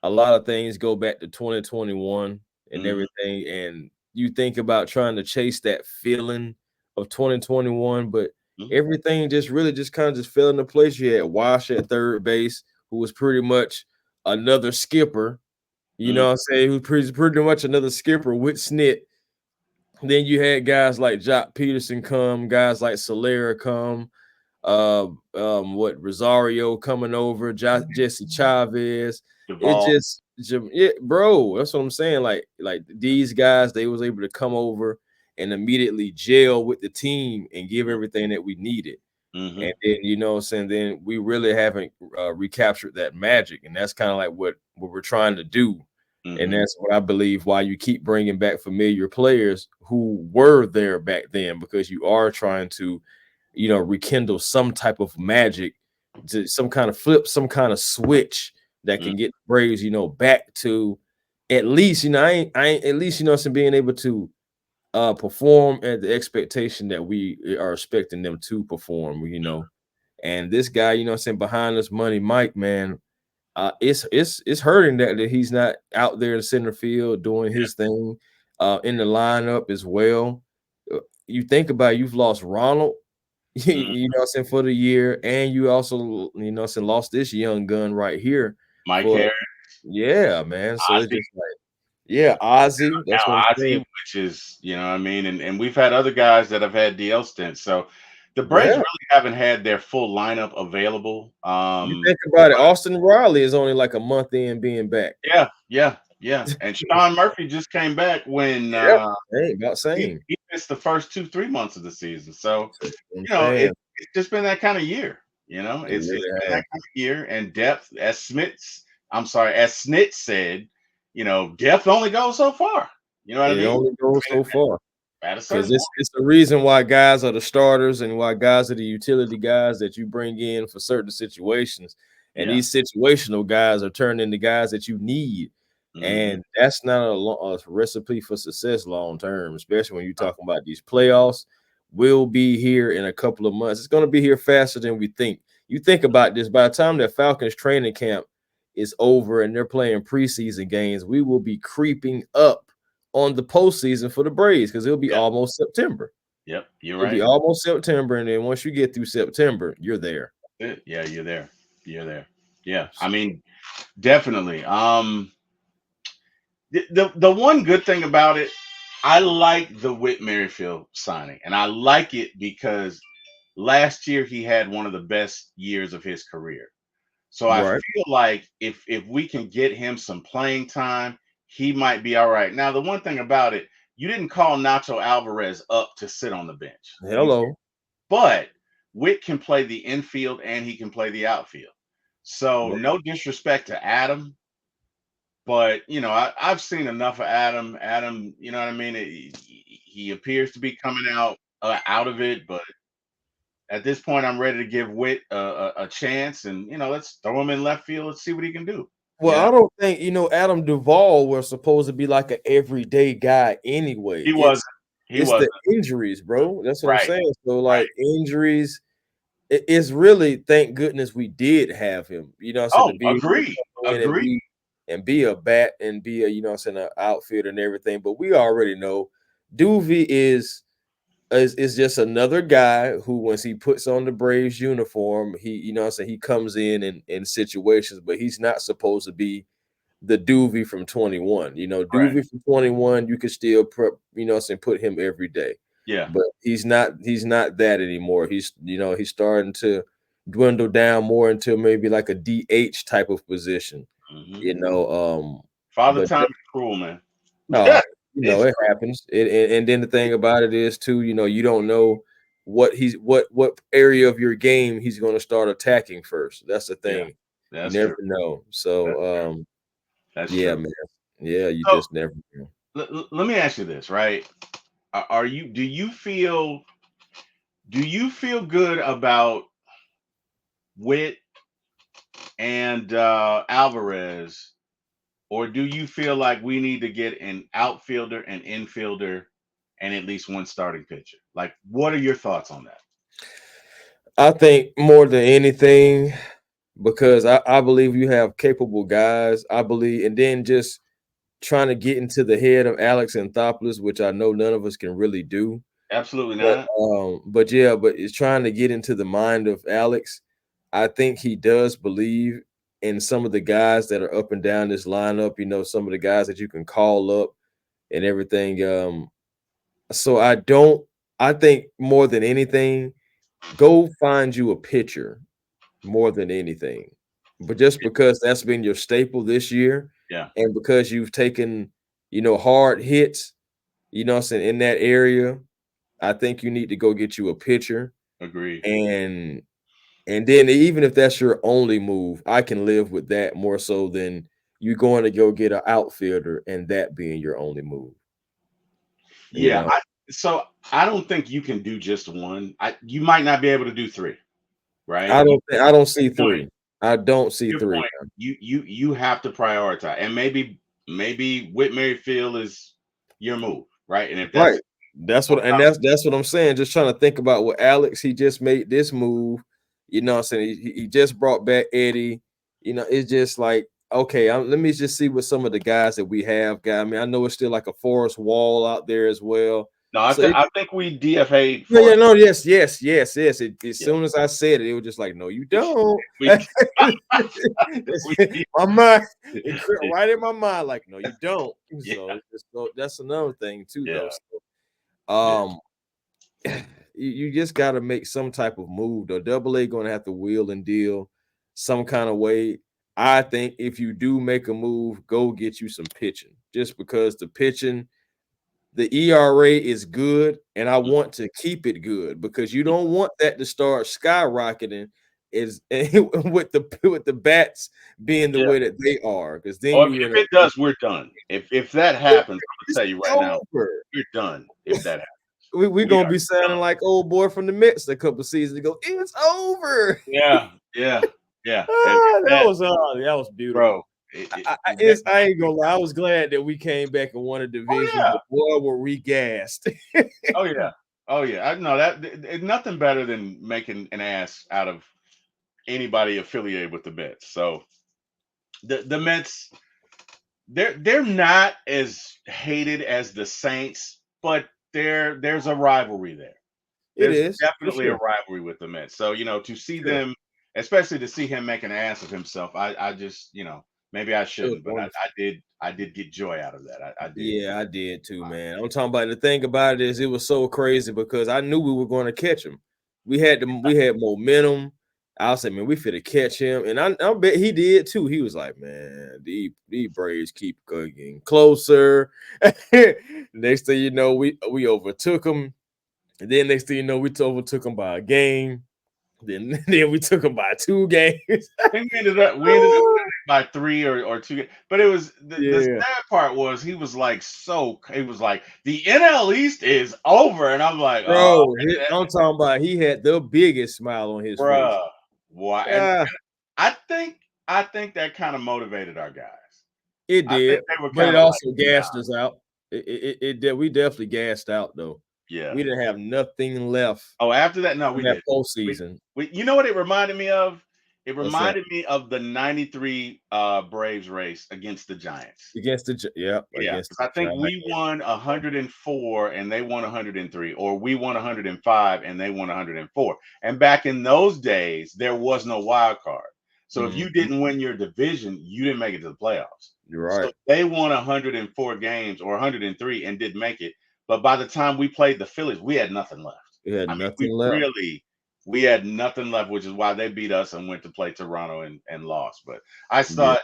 a lot of things go back to 2021 and Mhm, everything. And you think about trying to chase that feeling of 2021, but mhm, everything just really just kind of just fell into place. You had Wash at third base, who was pretty much another skipper, you mhm. know what I'm saying? Who's pretty much another skipper with Snit. Then you had guys like Jock Peterson come, guys like Solera come, what Rosario coming over, Jesse Chavez. It Duvall. just, yeah, bro. That's what I'm saying. Like these guys, they was able to come over and immediately gel with the team and give everything that we needed. Mhm, And then what I'm saying, then we really haven't recaptured that magic, and that's kind of like what we're trying to do. And mhm, that's what I believe why you keep bringing back familiar players who were there back then, because you are trying to rekindle some type of magic, to some kind of flip, some kind of switch that mhm. can get Braves, back to at least, I ain't at least, some being able to perform at the expectation that we are expecting them to perform. And this guy, what I'm saying, behind us, Money Mike, man, it's hurting that he's not out there in center field doing his thing, in the lineup as well. You think about it, you've lost Ronald, Mhm. what I'm saying, for the year, and you also, what I'm saying, lost this young gun right here Mike for, Harris, yeah, man. So it's Ozzie. just like, yeah, Ozzy, that's what I'm Now Ozzie, saying. which is, what I mean, and we've had other guys that have had DL stints. So the Braves Yeah. really haven't had their full lineup available. You think about it, But Austin Riley is only like a month in being back. yeah, yeah, yeah. And Sean Murphy just came back when Yep, ain't about he, same. he missed the first 2-3 months of the season. So, That's what I'm saying. it's just been that kind of year. It It's really been has. that kind of year, and depth, as Snit said, depth only goes so far. You know what I It mean? only goes so far. At a Because certain point. it's the reason why guys are the starters and why guys are the utility guys that you bring in for certain situations. And Yeah. these situational guys are turned into guys that you need. Mhm. And that's not a recipe for success long term, especially when you're talking about these playoffs. Will be here in a couple of months. It's going to be here faster than we think. You think about this, by the time that Falcons training camp is over and they're playing preseason games, we will be creeping up on the postseason for the Braves, because it'll be Yep. almost September. Yep. You're It'll be right. almost September, and then once you get through September, you're there. Yeah, you're there. You're there. Yeah. I mean, definitely. The one good thing about it, I like the Whit Merrifield signing, and I like it because last year he had one of the best years of his career. So I Right. feel like if we can get him some playing time, he might be all right. Now, the one thing about it, you didn't call Nacho Alvarez up to sit on the bench. Hello. But Witt can play the infield and he can play the outfield. So Right. no disrespect to Adam, but I've seen enough of Adam. Adam, you know what I mean? He appears to be coming out of it, but at this point, I'm ready to give Witt a chance, and let's throw him in left field. Let's see what he can do. Well, I don't think Adam Duvall was supposed to be like an everyday guy anyway. He wasn't. It's He it's the wasn't. injuries, bro. That's what I'm Right. saying. So Right. like injuries, it's really, thank goodness we did have him. I said, Oh, to be able to agreed. come in and Agreed. be a bat and be a I saying, an outfielder and everything. But we already know Duvy is just another guy who, once he puts on the Braves uniform, he, what I'm saying, he comes in situations, but he's not supposed to be the Duvey from 21. You know, Right. Duvey from 21, you could still put him every day. Yeah. But he's not that anymore. He's starting to dwindle down more into maybe like a DH type of position. Hmm. You know, Father but time is cruel, man. uh, It's it happens. And then the thing about it is too, you don't know what area of your game he's going to start attacking first. That's the yeah, thing. You that's never true. know. That's So, true. That's yeah, true. man. Yeah, you So just never know. let me ask you this, right? Are you do you feel good about Witt and Alvarez, or do you feel like we need to get an outfielder, an infielder, and at least one starting pitcher? Like, what are your thoughts on that? I think more than anything, because I believe you have capable guys. I believe, and then just trying to get into the head of Alex Anthopoulos, which I know none of us can really do. Absolutely But not. but it's trying to get into the mind of Alex. I think he does believe in some of the guys that are up and down this lineup. Some of the guys that you can call up and everything. So I don't. I think more than anything, go find you a pitcher more than anything. But just because that's been your staple this year, Yeah, and because you've taken, hard hits, what I'm saying, in that area, I think you need to go get you a pitcher. agreed. And then even if that's your only move, I can live with that more so than you going to go get an outfielder and that being your only move. You Yeah, know, so I don't think you can do just one. You might not be able to do three, right? I don't Good see point. 3. I don't see Good 3. point. You have to prioritize, and maybe Whit Merrifield is your move, right? And if Right. that's what That's what I'm saying. Just trying to think about what Alex, he just made this move. What I'm saying? He just brought back Eddie. It's just like, okay, let me just see what some of the guys that we have got. I mean, I know it's still like a Forest Wall out there as well. no, So I think we DFA'd yeah, for yeah, no, yes, yes, yes, yes. As yeah. soon as I said it, it was just like, no, you We don't. we My mind, we right in my mind, like, no, you don't. yeah, So, that's another thing too, yeah, though. So, yeah, you just got to make some type of move. Though Double A going to have to wheel and deal some kind of way. I think if you do make a move, go get you some pitching, just because the pitching, the ERA is good, and I want to keep it good because you don't want that to start skyrocketing is with the bats being the yeah. way that they are, because then Or if, you're in if it does, we're done. If that happens, I'm gonna it's tell you right now, over. we're done. If that happens, We're we gonna are be sounding done. like old boy from the Mets a couple seasons ago. It's over. Yeah, yeah, yeah. And that, That was beautiful. bro, that, I ain't gonna lie. I was glad that we came back and won a oh division, yeah, but boy, were we gassed. oh yeah, oh yeah. I know that nothing better than making an ass out of anybody affiliated with the Mets. So the Mets, they're not as hated as the Saints, but there's a rivalry there. It There's is for definitely a sure. rivalry with the Mets. So, to see Sure. them, especially to see him make an ass of himself, I just, maybe I It was shouldn't, but wonderful. I did get joy out of that. I did. Yeah, I did too, man. I'm talking about the thing about it is it was so crazy because I knew we were going to catch him. We had momentum. I was like, man, we finna catch him, and I bet he did too. He was like, man, these Braves keep getting closer. Next thing you know, we overtook them, and then next thing you know, we overtook them by a game. Then we took them by 2 games. I think we ended up winning by three or two, but it was the Yeah. sad part was he was like he was like the NL East is over, and I'm like, oh, Bro, I'm talking about he had the biggest smile on his face. bruh, why? And Yeah, I think I think that kind of motivated our guys. it I think did, they were but it kind of like, also gassed us out. We definitely gassed out though. yeah. We didn't have nothing left Oh, after that, no, in we that did. We, postseason. you know what it reminded me of? It What's that? reminded me of the '93 Braves race against the Giants. Yeah, Against because the I think we Giants. won 104 and they won 103, or we won 105 and they won 104. And back in those days, there was no wild card. So if you didn't win your division, you didn't make it to the playoffs. You're So right. they won 104 games or 103 and didn't make it. But by the time we played the Phillies, we had nothing left. We had I mean, nothing left. we had nothing left, which is why they beat us and went to play Toronto and lost. But I Yeah. thought,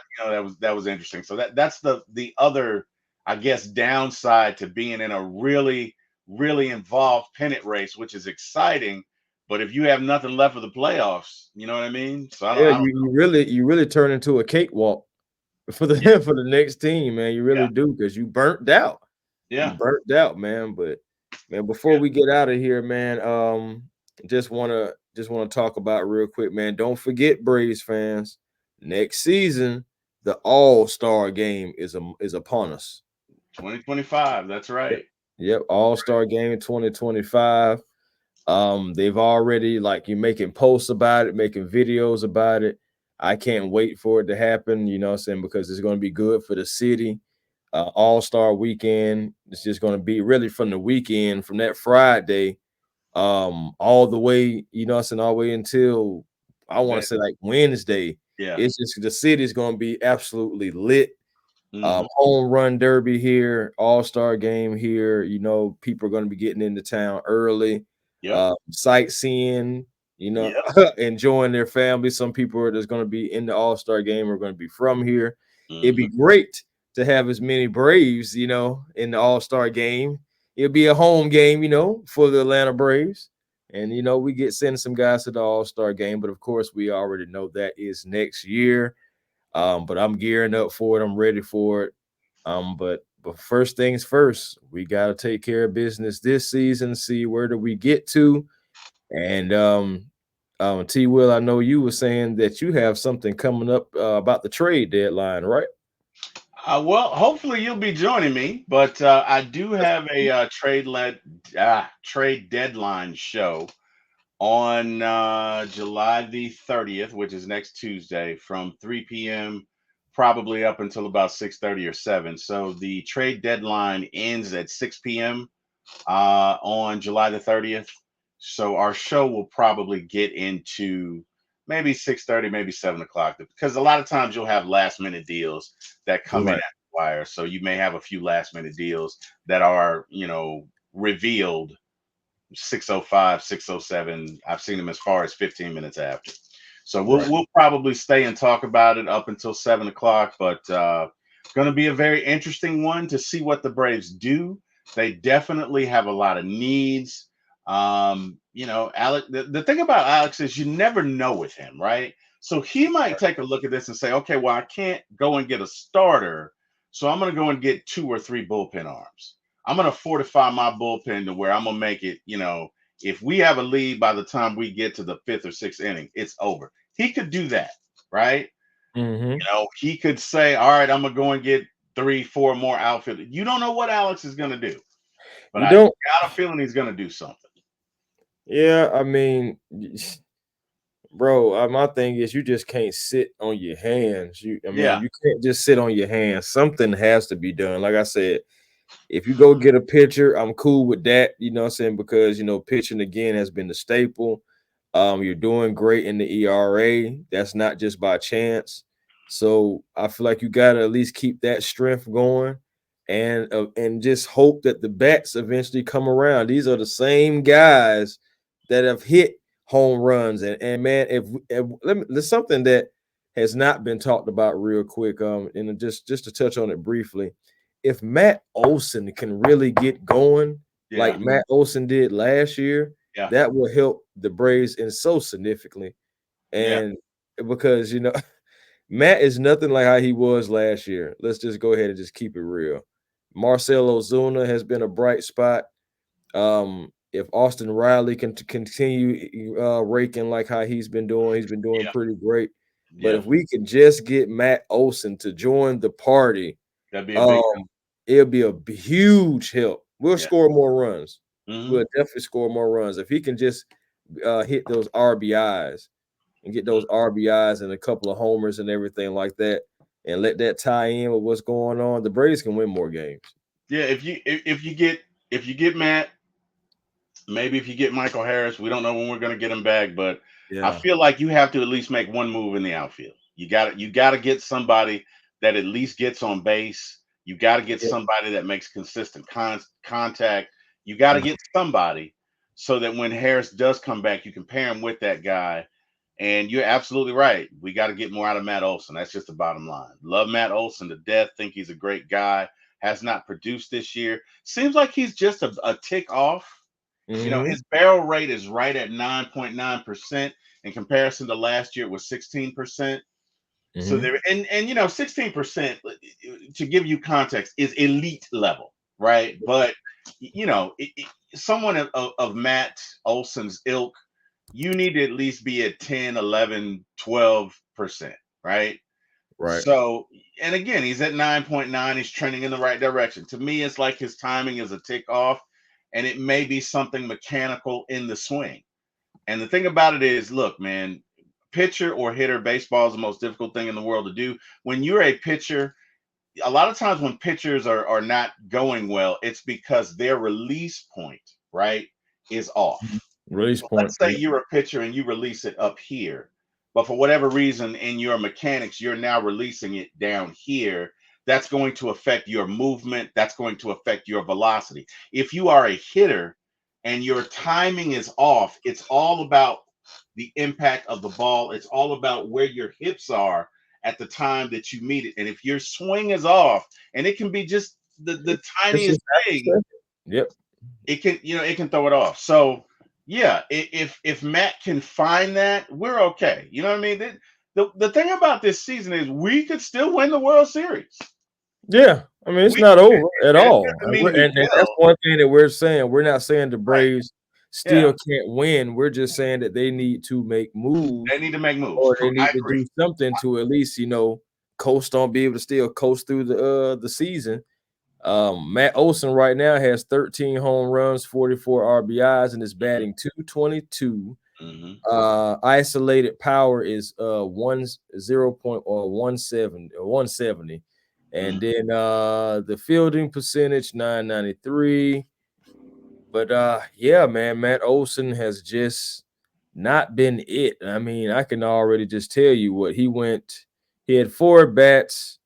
that was interesting. So that's the other, I guess, downside to being in a really, really involved pennant race, which is exciting. But if you have nothing left for the playoffs, you know what I mean? So Yeah, I don't you really turn into a cakewalk for the yeah, for the next team, man. You yeah, really do because you burnt out. You yeah, burnt out, man. But man, before yeah. we get out of here, man, just wanna talk about real quick, man. Don't forget, Braves fans, next season, the All-Star game is upon us. 2025. That's Yep. right. Yep, All-Star game in 2025. They've already like you making posts about it, making videos about it. I can't wait for it to happen, you know what I'm saying, because it's going to be good for the city. All-Star weekend. It's just going to be really from the weekend, from that Friday, all the way, you know what I'm saying, all the way until I want to That, say like Wednesday. yeah. It's just the city's going to be absolutely lit. Hmm. Home run derby here, all-star game here. You know, people are going to be getting into town early, Yep. sightseeing, you know, Yep. enjoying their family. Some people are that's going to be in the all-star game are going to be from here. It'd Hmm. be great to have as many Braves, you know, in the all-star game. It'll be a home game, you know, for the Atlanta Braves. And you know, we get sending some guys to the all-star game, but of course, we already know that is next year. But I'm gearing up for it. I'm ready for it. But first things first, we got to take care of business this season. See where do we get to? And T. Will, I know you were saying that you have something coming up about the trade deadline, right? Well, hopefully you'll be joining me, but I do have a trade deadline show on July the 30th, which is next Tuesday, from 3 p.m. probably up until about 6:30 or 7. So the trade deadline ends at 6 p.m. On July the 30th. So our show will probably get into maybe 6:30, maybe 7 o'clock, because a lot of times you'll have last minute deals that come in at Right. the wire. So you may have a few last minute deals that are, revealed 6:05, 6:07. I've seen them as far as 15 minutes after. So we'll Right. we'll probably stay and talk about it up until 7 o'clock, but going to be a very interesting one to see what the Braves do. They definitely have a lot of needs. Alex. The thing about Alex is you never know with him, right? So he might take a look at this and say, okay, well, I can't go and get a starter, so I'm going to go and get two or three bullpen arms. I'm going to fortify my bullpen to where I'm going to make it, if we have a lead by the time we get to the fifth or sixth inning, it's over. He could do that, right? Mm-hmm. He could say, all right, I'm going to go and get three, four more outfielders. You don't know what Alex is going to do, but You I don't. got a feeling he's going to do something. Yeah, I mean, bro, my thing is you just can't sit on your hands. I mean, Yeah. you can't just sit on your hands. Something has to be done. Like I said, if you go get a pitcher, I'm cool with that, you know what I'm saying? Because, pitching again has been the staple. You're doing great in the ERA. That's not just by chance. So I feel like you gotta at least keep that strength going and just hope that the bats eventually come around. These are the same guys that have hit home runs. And man, there's something that has not been talked about real quick. And just to touch on it briefly, if Matt Olson can really get going like Yeah. Matt Olson did last year, Yeah. that will help the Braves in so significantly. Yeah. And because Matt is nothing like how he was last year. Let's just go ahead and just keep it real. Marcell Ozuna has been a bright spot. If Austin Riley can continue raking like how he's been doing Yeah. pretty great. But Yeah. if we can just get Matt Olson to join the party, That'd be a big um, it'll be a huge help. We'll yeah. score more runs. Hmm. We'll definitely score more runs if he can just hit those RBIs and get those RBIs and a couple of homers and everything like that, and let that tie in with what's going on. The Braves can win more games. Yeah. If you get Matt, maybe if you get Michael Harris, we don't know when we're going to get him back, but I Yeah. feel like you have to at least make one move in the outfield. You got to get somebody that at least gets on base. You got to get Yep. somebody that makes consistent contact. You got to Mhm. get somebody so that when Harris does come back, you can pair him with that guy. And you're absolutely right. We got to get more out of Matt Olson. That's just the bottom line. Love Matt Olson to death. Think he's a great guy. Has not produced this year. Seems like he's just a tick off. Mhm. His barrel rate is right at 9.9%. In comparison to last year, it was 16%. So Mhm. there, and 16%, to give you context, is elite level, right? But someone of Matt Olson's ilk, you need to at least be at 10, 11, 12%, right? Right. So, and again, he's at 9.9. He's trending in the right direction. To me, it's like his timing is a tick off, and it may be something mechanical in the swing. And the thing about it is, look, man, pitcher or hitter, baseball is the most difficult thing in the world to do. When you're a pitcher, a lot of times when pitchers are not going well, it's because their release point, right, is Mhm. off. Release So point. let's say you're a pitcher and you release it up here, but for whatever reason in your mechanics, you're now releasing it down here. That's going to affect your movement. That's going to affect your velocity. If you are a hitter and your timing is off, it's all about the impact of the ball. It's all about where your hips are at the time that you meet it. And if your swing is off, and it can be just the It's tiniest just half a thing, second. Yep. it can throw it off. So yeah, if Matt can find that, we're okay. You know what I mean? The thing about this season is we could still win the World Series. Yeah, I mean, it's We not over at That all, doesn't mean we and that's will. one thing that we're saying. We're not saying the Right. Braves Yeah. still can't win. We're just saying that they need to make They moves, need to make moves. or they I need to agree. do something to at least, coast on, be able to still coast through the season. Matt Olson right now has 13 home runs, 44 RBIs, and is batting 222. Hmm. Isolated power is 170 or 170. Hmm. And then the fielding percentage 993. But yeah, man, Matt Olson has just not been it. I mean, I can already just tell you what he went. He had four at bats.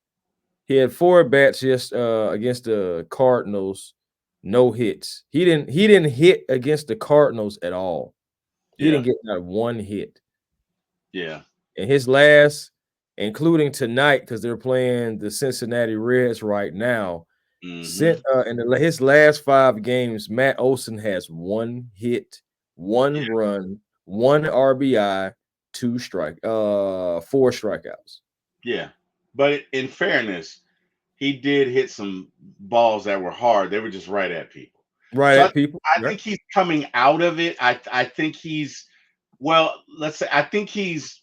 He had four at bats just against the Cardinals, no hits. He didn't hit against the Cardinals at all. He Yeah. didn't get not one hit. Yeah. And his last, including tonight, because they're playing the Cincinnati Reds right now. Hmm. His last 5 games, Matt Olson has one hit, one Yeah. run, one RBI, four strikeouts. Yeah. But in fairness, he did hit some balls that were hard. They were just right at people. Right So I, at people. I Right. think he's coming out of it. I think he's, well, let's say I think he's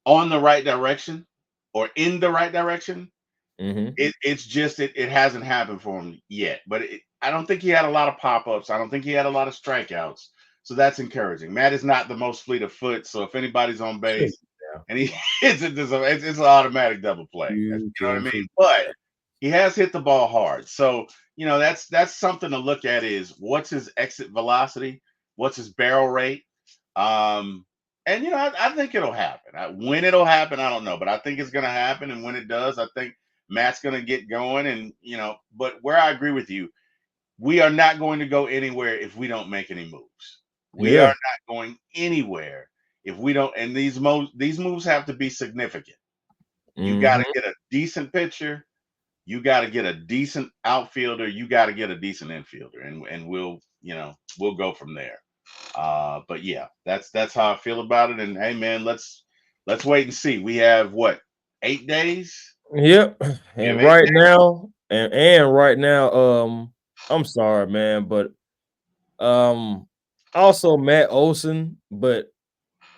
on the right direction or in the right direction. Mm-hmm. It's just it hasn't happened for him yet. But I don't think he had a lot of pop ups. I don't think he had a lot of strikeouts. So that's encouraging. Matt is not the most fleet of foot. So if anybody's on base Yeah. and he hits it, it's an automatic double play. You You know what I can mean? forget But that. he has hit the ball hard. So that's something to look at. Is what's his exit velocity? What's his barrel rate? Um, and I think it'll happen. When it'll happen, I don't know, but I think it's going to happen. And when it does, I think Matt's going to get going. And but where I agree with you, we are not going to go anywhere if we don't make any moves. We are Yeah. not going anywhere if we don't. And these moves have to be significant. You got to Mm-hmm. get a decent pitcher. You got to get a decent outfielder. You got to get a decent infielder, and we'll go from there. But yeah, that's how I feel about it. And hey, man, let's wait and see. We have what, 8 days? Yep. We have And 8 right days. now, and right now, I'm sorry, man, but um also Matt Olson, but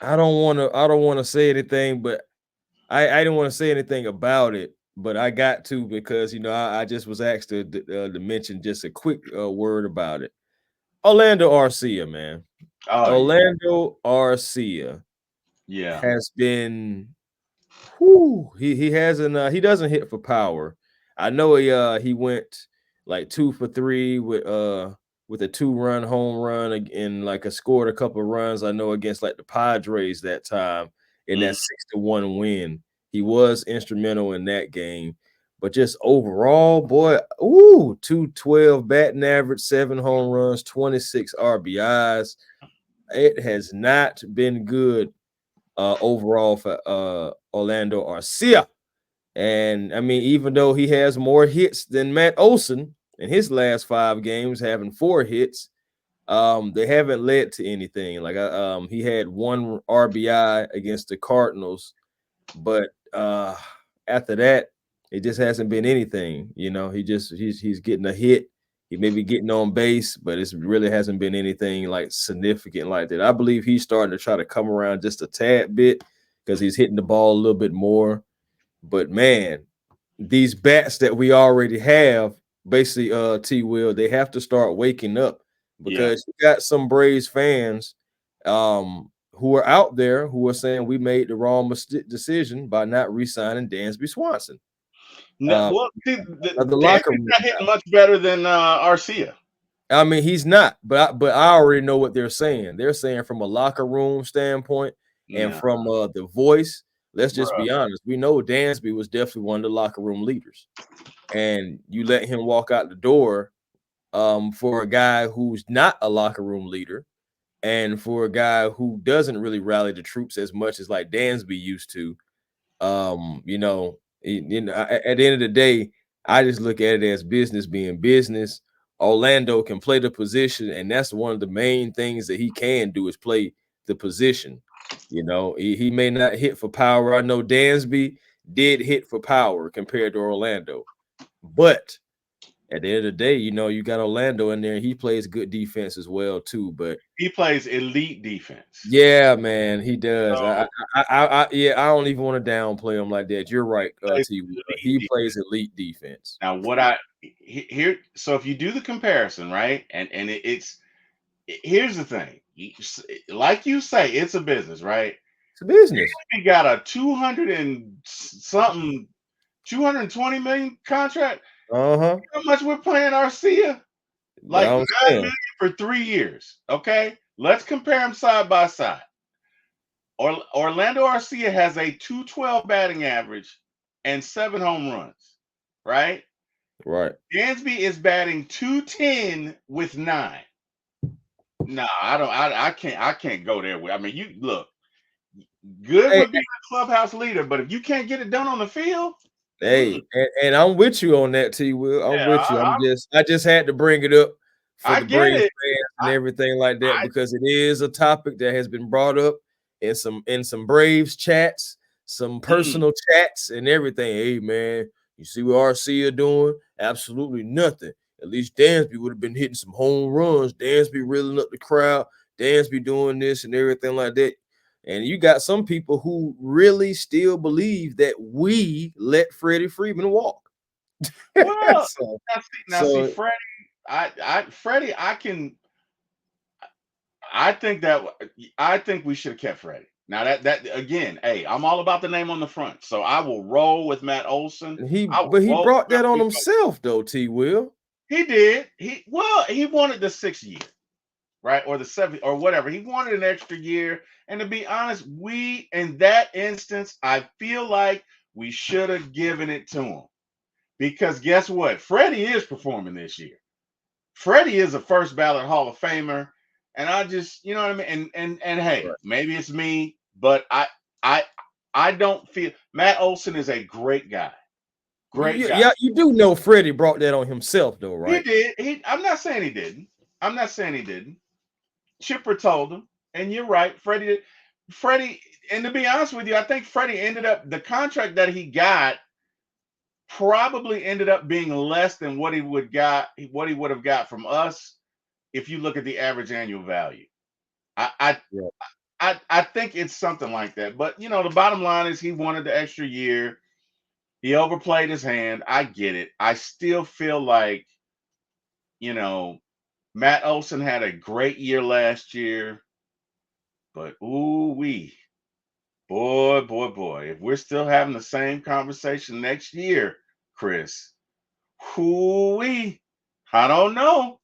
I don't want to say anything, but I didn't want to say anything about it, but I got to, because I just was asked to mention just a quick word about it. Orlando Arcia, man. Oh yeah, Orlando Arcia yeah, has been, whoo, he doesn't hit for power. I know he went like 2 for 3 with with a 2-run home run and like scored a couple of runs. I know against like the Padres that time in Mm. that 6-1 win. He was instrumental in that game. But just overall, boy, 212 batting average, 7 home runs, 26 RBIs. It has not been good overall for Orlando Arcia. And I mean, even though he has more hits than Matt Olson in his last 5 games, having 4 hits, they haven't led to anything. Like he had 1 RBI against the Cardinals, but after that, it just hasn't been anything. You know, he's getting a hit. He may be getting on base, but it really hasn't been anything like significant like that. I believe he's starting to try to come around just a tad bit because he's hitting the ball a little bit more. But man, these bats that we already have, basically, T Will, they have to start waking up Yeah. because you got some Braves fans who are out there who are saying we made the wrong decision by not re-signing Dansby Swanson. No, Uh, well, see, the locker Dansby's room. not hitting much better than Arcia. I mean, he's not, but I already know what they're saying. They're saying from a locker room standpoint and No, from the voice. Let's just bro. be honest. We know Dansby was definitely one of the locker room leaders, and you let him walk out the door for a guy who's not a locker room leader, and for a guy who doesn't really rally the troops as much as like Dansby used to. You know, at the end of the day, I just look at it as business being business. Orlando can play the position, and that's one of the main things that he can do is play the position. You know, he may not hit for power. I know Dansby did hit for power compared to Orlando, but at the end of the day, you know, you got Orlando in there, and he plays good defense as well too. But He plays elite defense. yeah, man, he does. So Yeah, I don't even want to downplay him like that. You're right, plays T. elite He defense. plays elite defense. Now, what I here, so if you do the comparison, right, and here's the thing, like you say, it's a business, right? It's a business. He got a 200 and something, 220 million contract. Uh-huh. How much we're paying Arcia? But Like I'm 9 million saying, for 3 years. Okay, let's compare them side by side. Orlando Arcia has a 212 batting average and 7 home runs, right? right. Dansby is batting 210 with 9. No, I don't. I can't go there. I mean, you look good Hey, with being a clubhouse leader, but if you can't get it done on the field, hey, and I'm with you on that, T. Will. I'm yeah, with you. I just had to bring it up for I the get Braves it. fans and I, everything like that I, because it is a topic that has been brought up in some Braves chats, some mm, personal chats, and everything. Hey, man, you see what RC are doing? Absolutely nothing. At least Dansby would have been hitting some home runs. Dansby reeling up the crowd. Dansby doing this and everything like that. And you got some people who really still believe that we let Freddie Freeman walk. well, so, now see, so Freddie, Freddie, I think we should have kept Freddie. Now that again, hey, I'm all about the name on the front, so I will roll with Matt Olson. I will he roll brought with that on Freddie. himself though, T. Will. He did. He wanted the 6th year, right? Or the 7th, or whatever. He wanted an extra year. And to be honest, we in that instance, I feel like we should have given it to him. Because guess what? Freddie is performing this year. Freddie is a first ballot Hall of Famer. And I just, you know what I mean? And hey, Right. maybe it's me, but I I don't feel Matt Olson is a great guy. Great guy. Yeah, you do know Freddie brought that on himself though, He right? did. I'm not saying he didn't. I'm not saying he didn't. Chipper told him, and you're right, Freddie, and to be honest with you, I think Freddie ended up the contract that he got probably ended up being less than what he would have got from us if you look at the average annual value. I I Yeah. I think it's something like that. But you know, the bottom line is he wanted the extra year. He overplayed his hand. I get it. I still feel like, you know, Matt Olson had a great year last year, but ooh wee. Boy, if we're still having the same conversation next year, Chris, whoo-wee, I don't know.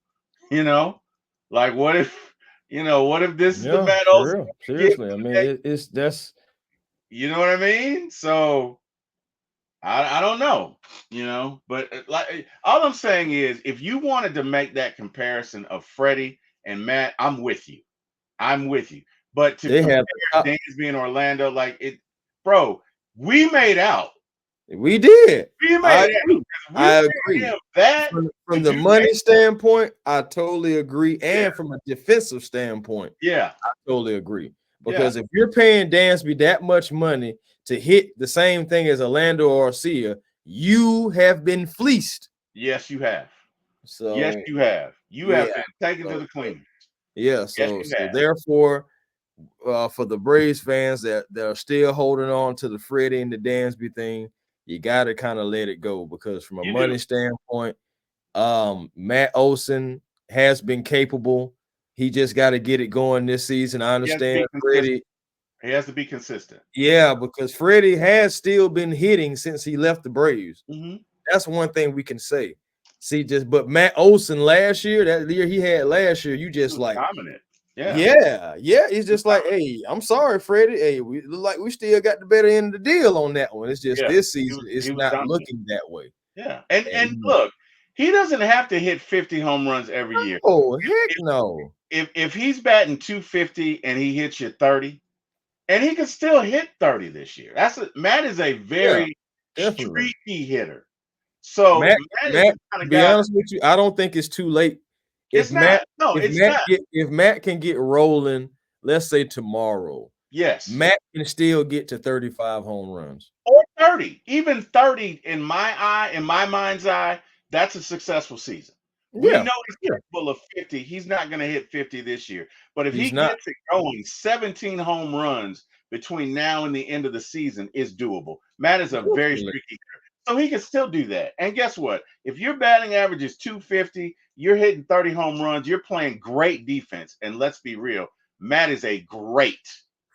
You know, like what if what if this is the Yeah, Matt for Olson real. we get? Seriously. I mean, it's that's You know what I mean? So I don't know, but all I'm saying is if you wanted to make that comparison of Freddie and Matt, I'm with you. I'm with you. But to they compare have the top. Dansby and Orlando, like bro, we made out. We did. We I made agree. out. We I paid agree. him that to From the do money that. standpoint, I totally agree. Yeah, And from a defensive standpoint, yeah, I totally agree. yeah. Because if you're paying Dansby that much money to hit the same thing as Orlando Arcia, you have been fleeced. Yes, you have. Yes, So you have. You yeah. have been taken to So the cleaners. yeah. Yes, So you so have. therefore, for the Braves fans that are still holding on to the Freddie and the Dansby thing, you got to kind of let it go because from a You do. money standpoint, Matt Olson has been capable. He just got to get it going this season. I He has to understand be consistent. Freddie. He has to be consistent. Yeah, because Freddie has still been hitting since he left the Braves. Hmm. That's one thing we can say. See, but Matt Olson last year, that year he had last year, you He just was like, dominant. Yeah. yeah. It's He was just like, hey, I'm sorry, Freddie. Hey, we look like we still got the better end of the deal on that one. It's just Yeah. this He season, was he it's was not dominant. looking that way. Yeah. And And look, he doesn't have to hit 50 home runs every year. oh heck no. If he's batting 250 and he hits you 30, and he could still hit 30 this year. Matt is a Yeah, very definitely. streaky hitter. So Matt is Matt, the kind to of be guy. honest with you, I don't think it's too late. If It's Matt, not. No, it's not. if Matt can get rolling, let's say tomorrow, Yes. Matt can still get to 35 home runs. Or 30. Even 30 in my eye, in my mind's eye, that's a successful season. We Yeah, know he's yeah. capable of 50. He's not going to hit 50 this year. But if he He's not. gets it going, 17 home runs between now and the end of the season is doable. Matt is a very Definitely. streaky hitter. So he can still do that. And guess what? If your batting average is 250, you're hitting 30 home runs, you're playing great defense. And let's be real, Matt is a great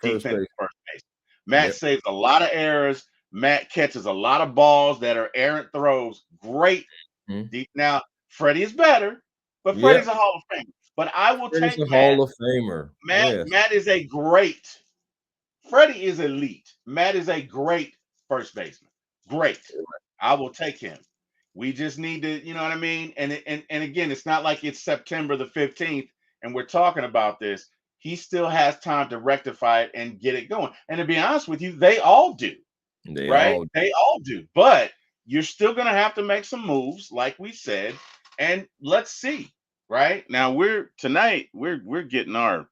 First defensive base. first base. Matt Yep. saves a lot of errors. Matt catches a lot of balls that are errant throws. Great Mhm. deep. Now, Freddie is better, but Yep. Freddie's a Hall of Famer. But I will Freddie's take a Matt. Hall of Famer. Matt, Yes. Matt is a great. Freddie is elite. Matt is a great first baseman. Great. I will take him. We just need to, you know what I mean? And again, it's not like it's September the 15th and we're talking about this. He still has time to rectify it and get it going. And to be honest with you, they all do. They Right? all They all do. But you're still going to have to make some moves, like we said, and let's see. Right now, we're getting our.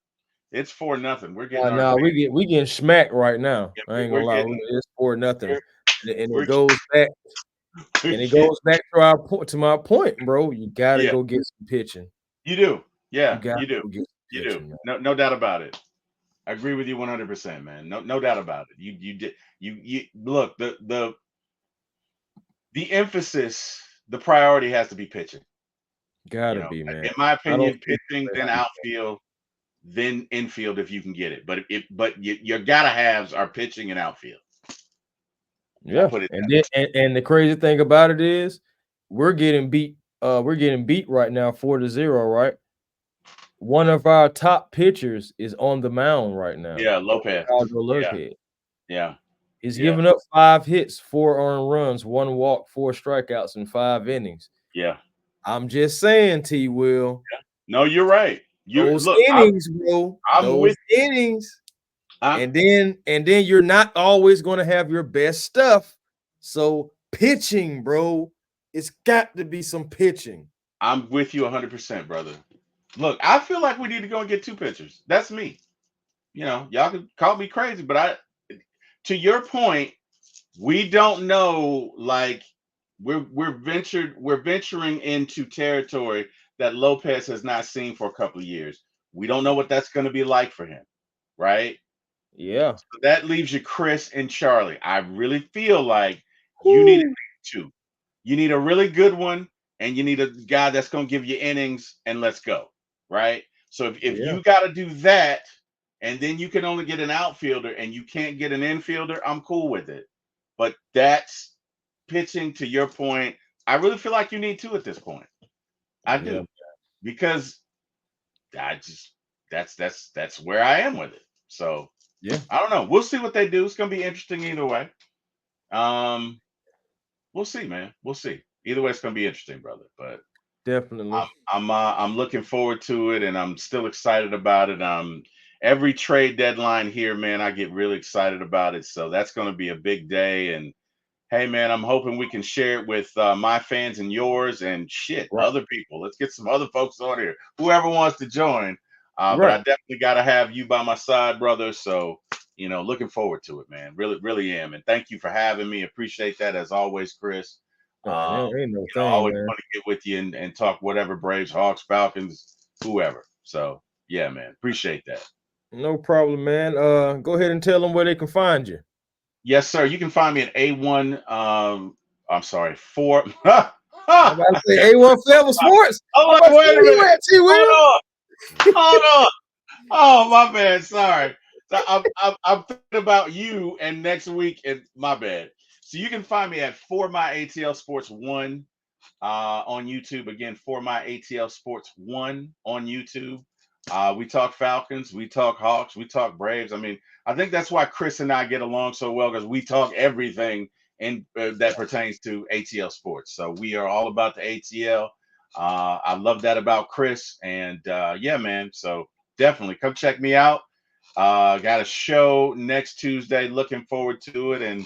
It's 4-0. We're getting our. now we getting smacked right now. Yeah, I ain't gonna we're lie, getting. it's 4-0. And We're, it goes back we're and it getting. goes back to our point to my point, bro. You gotta Yeah, go get some pitching. you do. You Yeah, gotta you do. go get some You do. pitching, man. No doubt about it. I agree with you 100%, man. No doubt about it. You did. You look the emphasis, the priority has to be pitching. Gotta be, man. In my I don't opinion, see pitching, no way then how you outfield, then infield if you can get it. But your gotta haves are pitching and outfield. I'll yeah. put it And then and the crazy thing about it is we're getting beat. We're getting beat right now 4-0, right? One of our top pitchers is on the mound right that. now. Yeah, Lopez. Ricardo Yeah, Lopez. yeah, He's yeah, given up 5 hits, 4 earned runs, 1 walk, 4 strikeouts in 5 innings. yeah. I'm just saying, T. Will, No, you're right. You those look, innings, bro, I'm those with innings, I'm and then you're not always going to have your best stuff. So pitching, bro, it's got to be some pitching. I'm with you 100%, brother. Look, I feel like we need to go and get 2 pitchers. That's me. Y'all can call me crazy, but to your point, we don't know. Like we're venturing into territory that Lopez has not seen for a couple of years. We don't know what that's going to be like for him, right? Yeah. So that leaves you Chris and Charlie. I really feel like you need at Woo. least 2. You need a really good one, and you need a guy that's going to give you innings, and let's go, right? So if Yeah. you got to do that, and then you can only get an outfielder and you can't get an infielder, I'm cool with it. But that's pitching to your point. I really feel like you need 2 at this point. I Yeah. do. because that's where I am with it. So Yeah, I don't know. We'll see what they do. It's gonna be interesting either way. Um, we'll see, man. We'll see. Either way, it's gonna be interesting, brother. But definitely. I'm looking forward to it, and I'm still excited about it. Every trade deadline here, man, I get really excited about it. So that's gonna be a big day. And hey, man, I'm hoping we can share it with my fans and yours and shit, Right. other people. Let's get some other folks on here. Whoever wants to join. But I Right. definitely got to have you by my side, brother. So, looking forward to it, man. Really, really am. And thank you for having me. Appreciate that as always, Chris. Ain't no thing, Always man. want to get with you and talk whatever Braves, Hawks, Falcons, whoever. So, yeah, man. Appreciate that. No problem, man. Go ahead and tell them where they can find you. Yes, sir. You can find me at A1. I'm sorry, 4. I'm about to say A1 Forever Sports. Oh, I'm about to say wait a where you minute. at, T. Hold Will. on. Hold on. Oh, my bad. Sorry. So I'm thinking about you and next week, and my bad. So you can find me at For My ATL Sports 1 on YouTube. Again, For My ATL Sports 1 on YouTube. We talk Falcons, we talk Hawks, we talk Braves. I mean, I think that's why Chris and I get along so well, because we talk everything that pertains to ATL sports. So we are all about the ATL. I love that about Chris, and yeah, man. So definitely come check me out. Got a show next Tuesday. Looking forward to it, and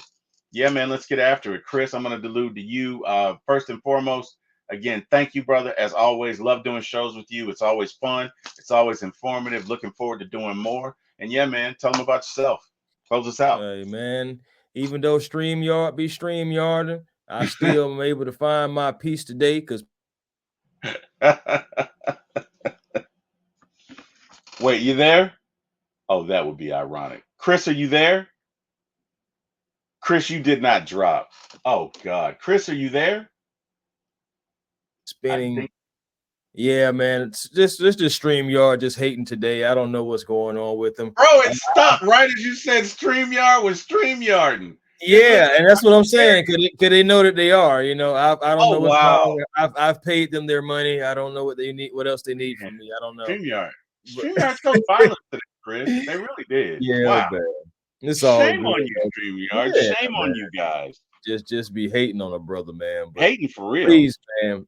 yeah, man, let's get after it. Chris, I'm going to delude to you first and foremost. Again, thank you, brother. As always, love doing shows with you. It's always fun. It's always informative. Looking forward to doing more. And yeah, man, tell them about yourself. Close us out. Hey, man. Even though StreamYard be StreamYarding, I still am able to find my piece today because Wait, you there? Oh, that would be ironic. Chris, are you there? Chris, you did not drop. Oh God, Chris, are you there? I spinning. think, Yeah, man. It's just StreamYard just hating today. I don't know what's going on with them. bro, it stopped right as you said StreamYard was StreamYarding. It looked. Yeah, and that's what I'm saying. Could they know that they are? I don't Oh know what's wow. wrong. I've paid them their money. I don't know what they need. What else they need from me? I don't know. StreamYard. But StreamYard showed violence today, Chris. They really did. yeah, Wow. man. It's all Shame good. on you, Man. StreamYard. Yeah, Shame man. on you guys. Just be hating on a brother, man. But Hating for real. please, man,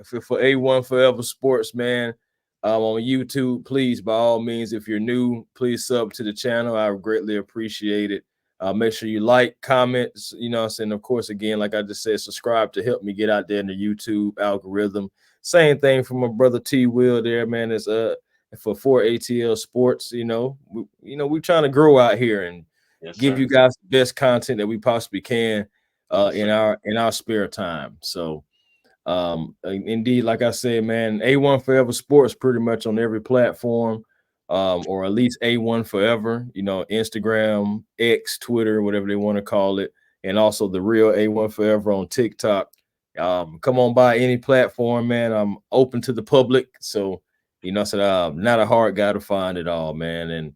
for A1 Forever Sports, man, on YouTube, please, by all means, if you're new, please sub to the channel. I greatly appreciate it. Make sure you like, comments, and of course, again, like I just said, subscribe to help me get out there in the YouTube algorithm. Same thing for my brother T. Will there, man. Is for ATL Sports. We're trying to grow out here and Yes, give sir. you guys the best content that we possibly can Yes, in sir. our spare time. So indeed, like I said, man, A1 Forever Sports pretty much on every platform, or at least A1 Forever, Instagram, X, Twitter, whatever they want to call it, and also the real A1 Forever on TikTok. Come on by any platform, man. I'm open to the public, so not a hard guy to find at all, man. And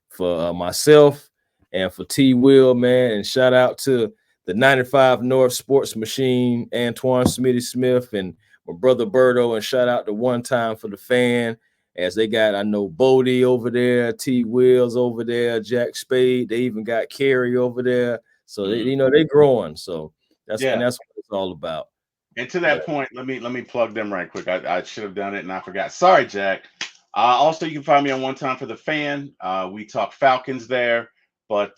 for myself and for T Will, man, and shout out to the 95 North Sports Machine, Antoine Smitty Smith, and my brother Berto, and shout out to One Time for the Fan, as they got, I know, Bodie over there, T Wills over there, Jack Spade. They even got Kerry over there. So they're growing. So that's Yeah. what it's all about. And to that point, let me plug them right quick. I should have done it and I forgot. Sorry, Jack. Also, you can find me on One Time for the Fan. We talk Falcons there, but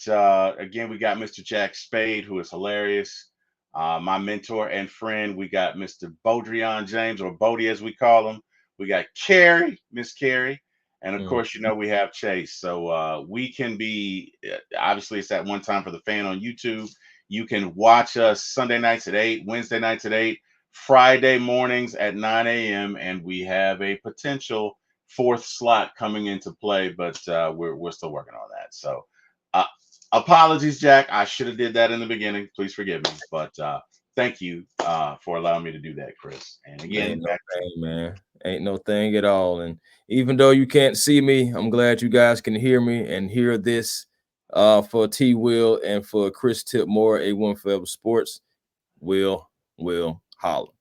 again, we got Mr. Jack Spade, who is hilarious. My mentor and friend. We got Mr. Bodrian James, or Bodie as we call him. We got Carrie, Miss Carrie, and of course, we have Chase. So we can be obviously it's at One Time for the Fan on YouTube. You can watch us Sunday nights at 8, Wednesday nights at 8. Friday mornings at 9 a.m. and we have a potential fourth slot coming into play, but we're still working on that. So apologies, Jack. I should have did that in the beginning. Please forgive me. But thank you for allowing me to do that, Chris. And again, Ain't no thing, man. Ain't no thing at all. And even though you can't see me, I'm glad you guys can hear me and hear this for T Will and for Chris Tipmore, A1 Forever Sports. Will holler.